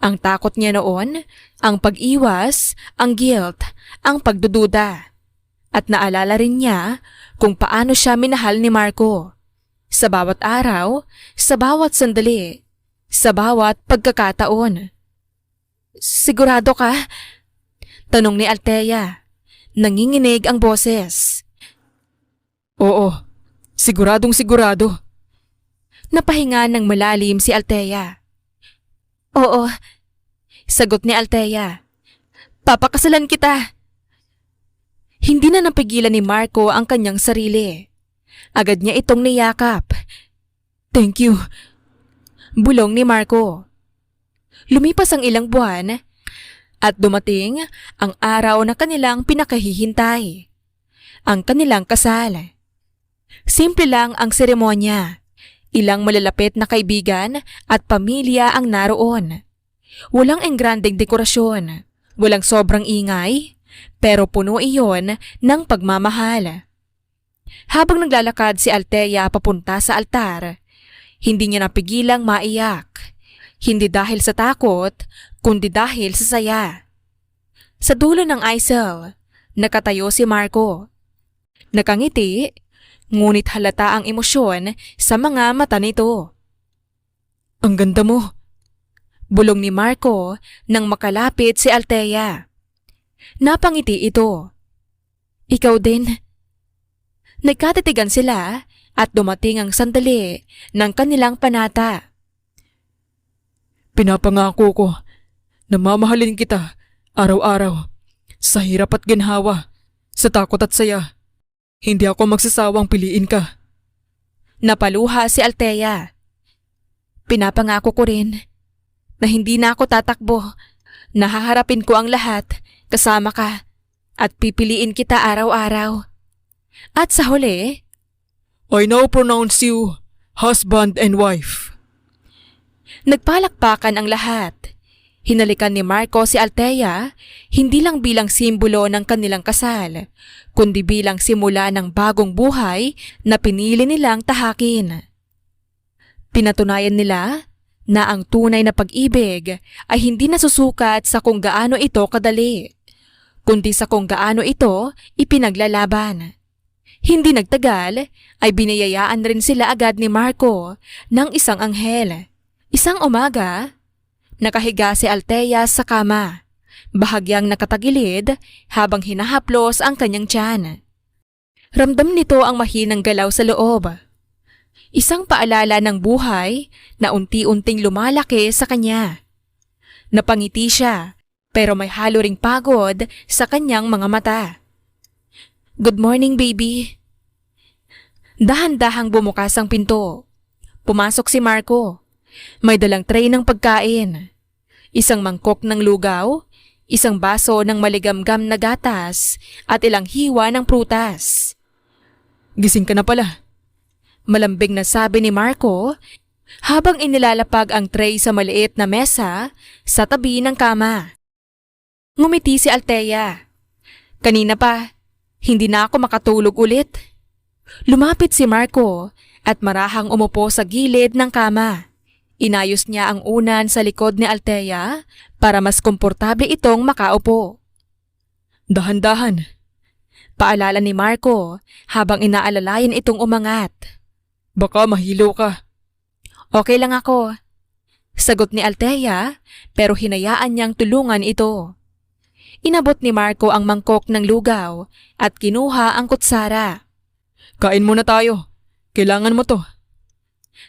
Ang takot niya noon, ang pag-iwas, ang guilt, ang pagdududa. At naalala rin niya kung paano siya minahal ni Marco. Sa bawat araw, sa bawat sandali, sa bawat pagkakataon. Sigurado ka? Tanong ni Althea. Nanginginig ang boses. Oo, siguradong sigurado. Napahinga ng malalim si Althea. Oo, sagot ni Althea. Papakasalan kita. Hindi na napigilan ni Marco ang kanyang sarili. Agad niya itong niyakap. Thank you. Bulong ni Marco. Lumipas ang ilang buwan at dumating ang araw na kanilang pinakahihintay. Ang kanilang kasal. Simple lang ang seremonya. Ilang malalapit na kaibigan at pamilya ang naroon. Walang engrandeng dekorasyon, walang sobrang ingay, pero puno iyon ng pagmamahal. Habang naglalakad si Althea papunta sa altar, hindi niya napigilang maiyak. Hindi dahil sa takot, kundi dahil sa saya. Sa dulo ng aisle, nakatayo si Marco. Nakangiti, ngunit halata ang emosyon sa mga mata nito. Ang ganda mo. Bulong ni Marco nang makalapit si Althea. Napangiti ito. Ikaw din. Nagkatitigan sila at dumating ang sandali ng kanilang panata. Pinapangako ko na mamahalin kita araw-araw, sa hirap at ginhawa, sa takot at saya. Hindi ako magsasawang piliin ka. Napaluha si Althea. Pinapangako ko rin na hindi na ako tatakbo. Nahaharapin ko ang lahat kasama ka at pipiliin kita araw-araw. At sa huli, I now pronounce you husband and wife. nagpalakpakan ang lahat. Hinalikan ni Marco si Althea hindi lang bilang simbolo ng kanilang kasal, kundi bilang simula ng bagong buhay na pinili nilang tahakin. Pinatunayan nila na ang tunay na pag-ibig ay hindi nasusukat sa kung gaano ito kadali, kundi sa kung gaano ito ipinaglalaban. Hindi nagtagal ay biniyayaan rin sila agad ni Marco ng isang anghel. Isang umaga, nakahiga si Althea sa kama, bahagyang nakatagilid habang hinahaplos ang kanyang tiyan. Ramdam nito ang mahinang galaw sa loob. Isang paalala ng buhay na unti-unting lumalaki sa kanya. Napangiti siya, pero may halo ring pagod sa kanyang mga mata. Good morning, baby. Dahan-dahang bumukas ang pinto. Pumasok si Marco. May dalang tray ng pagkain. Isang mangkok ng lugaw, isang baso ng maligamgam na gatas, at ilang hiwa ng prutas. Gising ka na pala. Malambing na sabi ni Marco habang inilalapag ang tray sa maliit na mesa sa tabi ng kama. Ngumiti si Althea. Kanina pa, hindi na ako makatulog ulit. Lumapit si Marco at marahang umupo sa gilid ng kama. Inayos niya ang unan sa likod ni Althea para mas komportable itong makaupo. Dahan-dahan. Paalala ni Marco habang inaalalayan itong umangat. Baka mahilo ka. Okay lang ako. Sagot ni Althea pero hinayaan niyang tulungan ito. Inabot ni Marco ang mangkok ng lugaw at kinuha ang kutsara. Kain muna tayo. Kailangan mo to.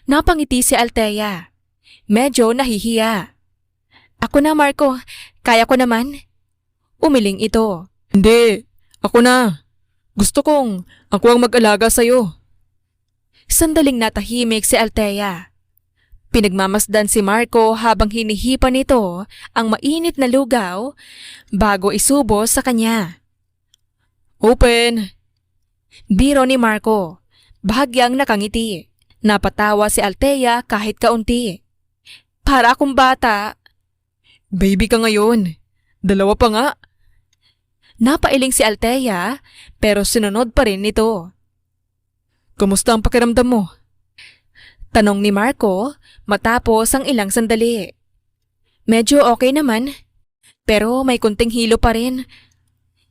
Napangiti si Althea. Medyo nahihiya. Ako na, Marco. Kaya ko naman. Umiling ito. Hindi. Ako na. Gusto kong ako ang mag-alaga sa'yo. Sandaling natahimik si Althea. Pinagmamasdan si Marco habang hinihipa nito ang mainit na lugaw bago isubo sa kanya. Open. Biro ni Marco. Bahagyang nakangiti. Napatawa si Althea kahit kaunti. Para akong bata. Baby ka ngayon. Dalawa pa nga. Napailing si Althea pero sinunod pa rin nito. Kamusta ang pakiramdam mo? Tanong ni Marco matapos ang ilang sandali. Medyo okay naman, pero may kunting hilo pa rin.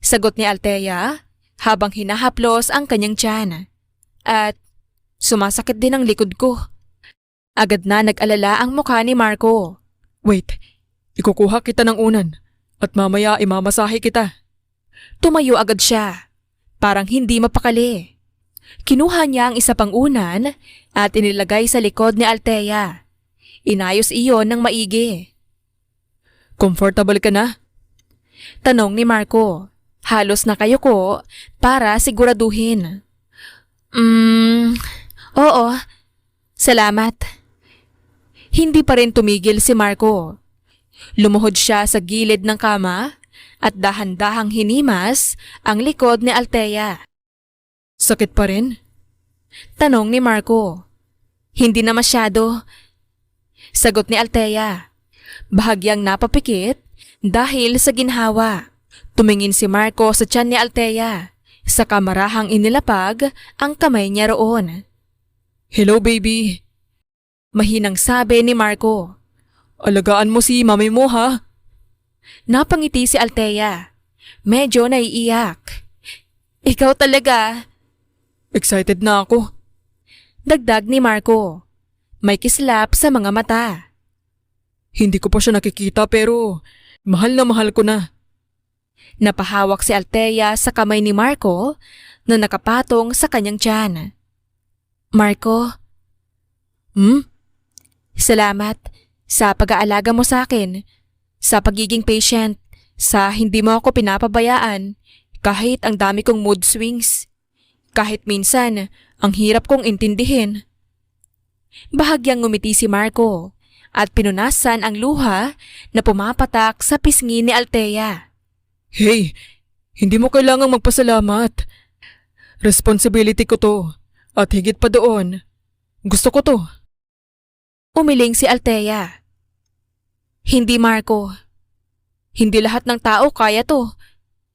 Sagot ni Althea habang hinahaplos ang kanyang tiyan. At sumasakit din ang likod ko. Agad na nag-alala ang mukha ni Marco. Wait, ikukuha kita ng unan at mamaya imamasahe kita. Tumayo agad siya, parang hindi mapakali. Kinuha niya ang isa pang unan at inilagay sa likod ni Althea. Inayos iyon ng maigi. Comfortable ka na? Tanong ni Marco, halos nakayuko para siguraduhin. Oo, salamat. Hindi pa rin tumigil si Marco. Lumuhod siya sa gilid ng kama at dahan-dahang hinimas ang likod ni Althea. Sakit pa rin? Tanong ni Marco. Hindi na masyado. Sagot ni Althea. Bahagyang napapikit dahil sa ginhawa. Tumingin si Marco sa tiyan ni Althea. Sa kamarahang inilapag ang kamay niya roon. Hello baby. Mahinang sabi ni Marco. Alagaan mo si mami mo ha? Napangiti si Althea. Medyo naiiyak. Ikaw talaga. Excited na ako. Dagdag ni Marco. May kislap sa mga mata. Hindi ko pa siya nakikita pero mahal na mahal ko na. Napahawak si Althea sa kamay ni Marco na nakapatong sa kanyang tiyan. Marco, salamat sa pag-aalaga mo sa akin, sa pagiging patient, sa hindi mo ako pinapabayaan kahit ang dami kong mood swings, kahit minsan ang hirap kong intindihin. Bahagyang ngumiti si Marco at pinunasan ang luha na pumapatak sa pisngi ni Althea. Hey, hindi mo kailangang magpasalamat. Responsibility ko to at higit pa doon. Gusto ko to. Umiling si Althea. Hindi Marco. Hindi lahat ng tao kaya to.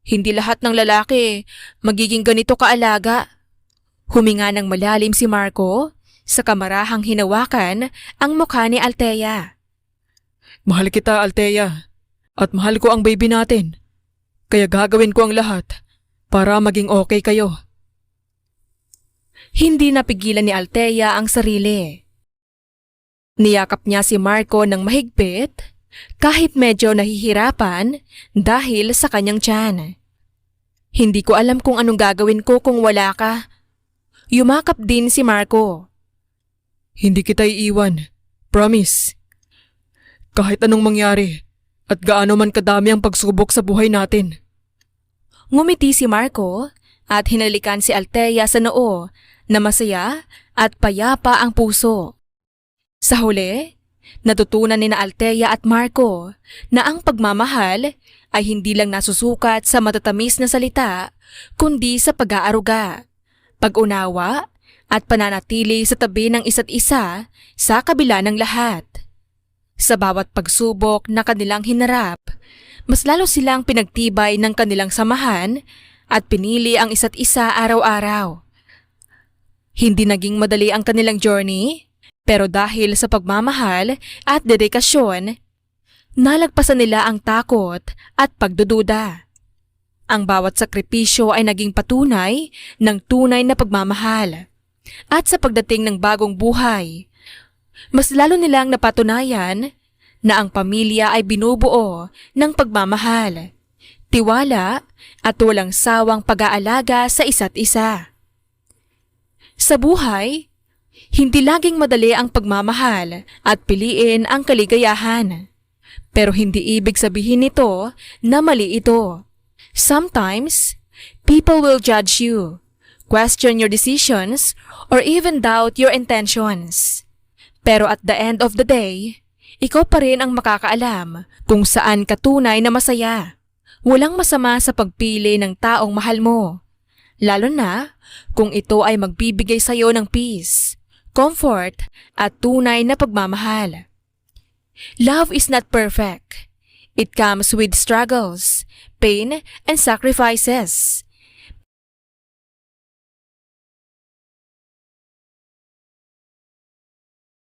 Hindi lahat ng lalaki magiging ganito kaalaga. Huminga ng malalim si Marco sa kamarahang hinawakan ang mukha ni Althea. Mahal kita, Althea. At mahal ko ang baby natin. Kaya gagawin ko ang lahat para maging okay kayo. Hindi napigilan ni Althea ang sarili. Niyakap niya si Marco ng mahigpit kahit medyo nahihirapan dahil sa kanyang tiyan. Hindi ko alam kung anong gagawin ko kung wala ka. Yumakap din si Marco. Hindi kita iiwan. Promise. Kahit anong mangyari at gaano man kadami ang pagsubok sa buhay natin. Ngumiti si Marco at hinalikan si Althea sa noo na masaya at payapa ang puso. Sa huli, natutunan ni na Althea at Marco na ang pagmamahal ay hindi lang nasusukat sa matatamis na salita kundi sa pag-aaruga, pag-unawa at pananatili sa tabi ng isa't isa sa kabila ng lahat. Sa bawat pagsubok na kanilang hinarap, mas lalo silang pinagtibay ng kanilang samahan at pinili ang isa't isa araw-araw. Hindi naging madali ang kanilang journey, pero dahil sa pagmamahal at dedikasyon, nalagpasan nila ang takot at pagdududa. Ang bawat sakripisyo ay naging patunay ng tunay na pagmamahal. At sa pagdating ng bagong buhay, mas lalo nilang napatunayan na ang pamilya ay binubuo ng pagmamahal, tiwala at walang sawang pag-aalaga sa isa't isa. Sa buhay, hindi laging madali ang pagmamahal at piliin ang kaligayahan. Pero hindi ibig sabihin nito na mali ito. Sometimes, people will judge you, question your decisions, or even doubt your intentions. Pero at the end of the day, ikaw pa rin ang makakaalam kung saan ka tunay na masaya. Walang masama sa pagpili ng taong mahal mo, lalo na kung ito ay magbibigay sa'yo ng peace, comfort, at tunay na pagmamahal. Love is not perfect. It comes with struggles, pain, and sacrifices.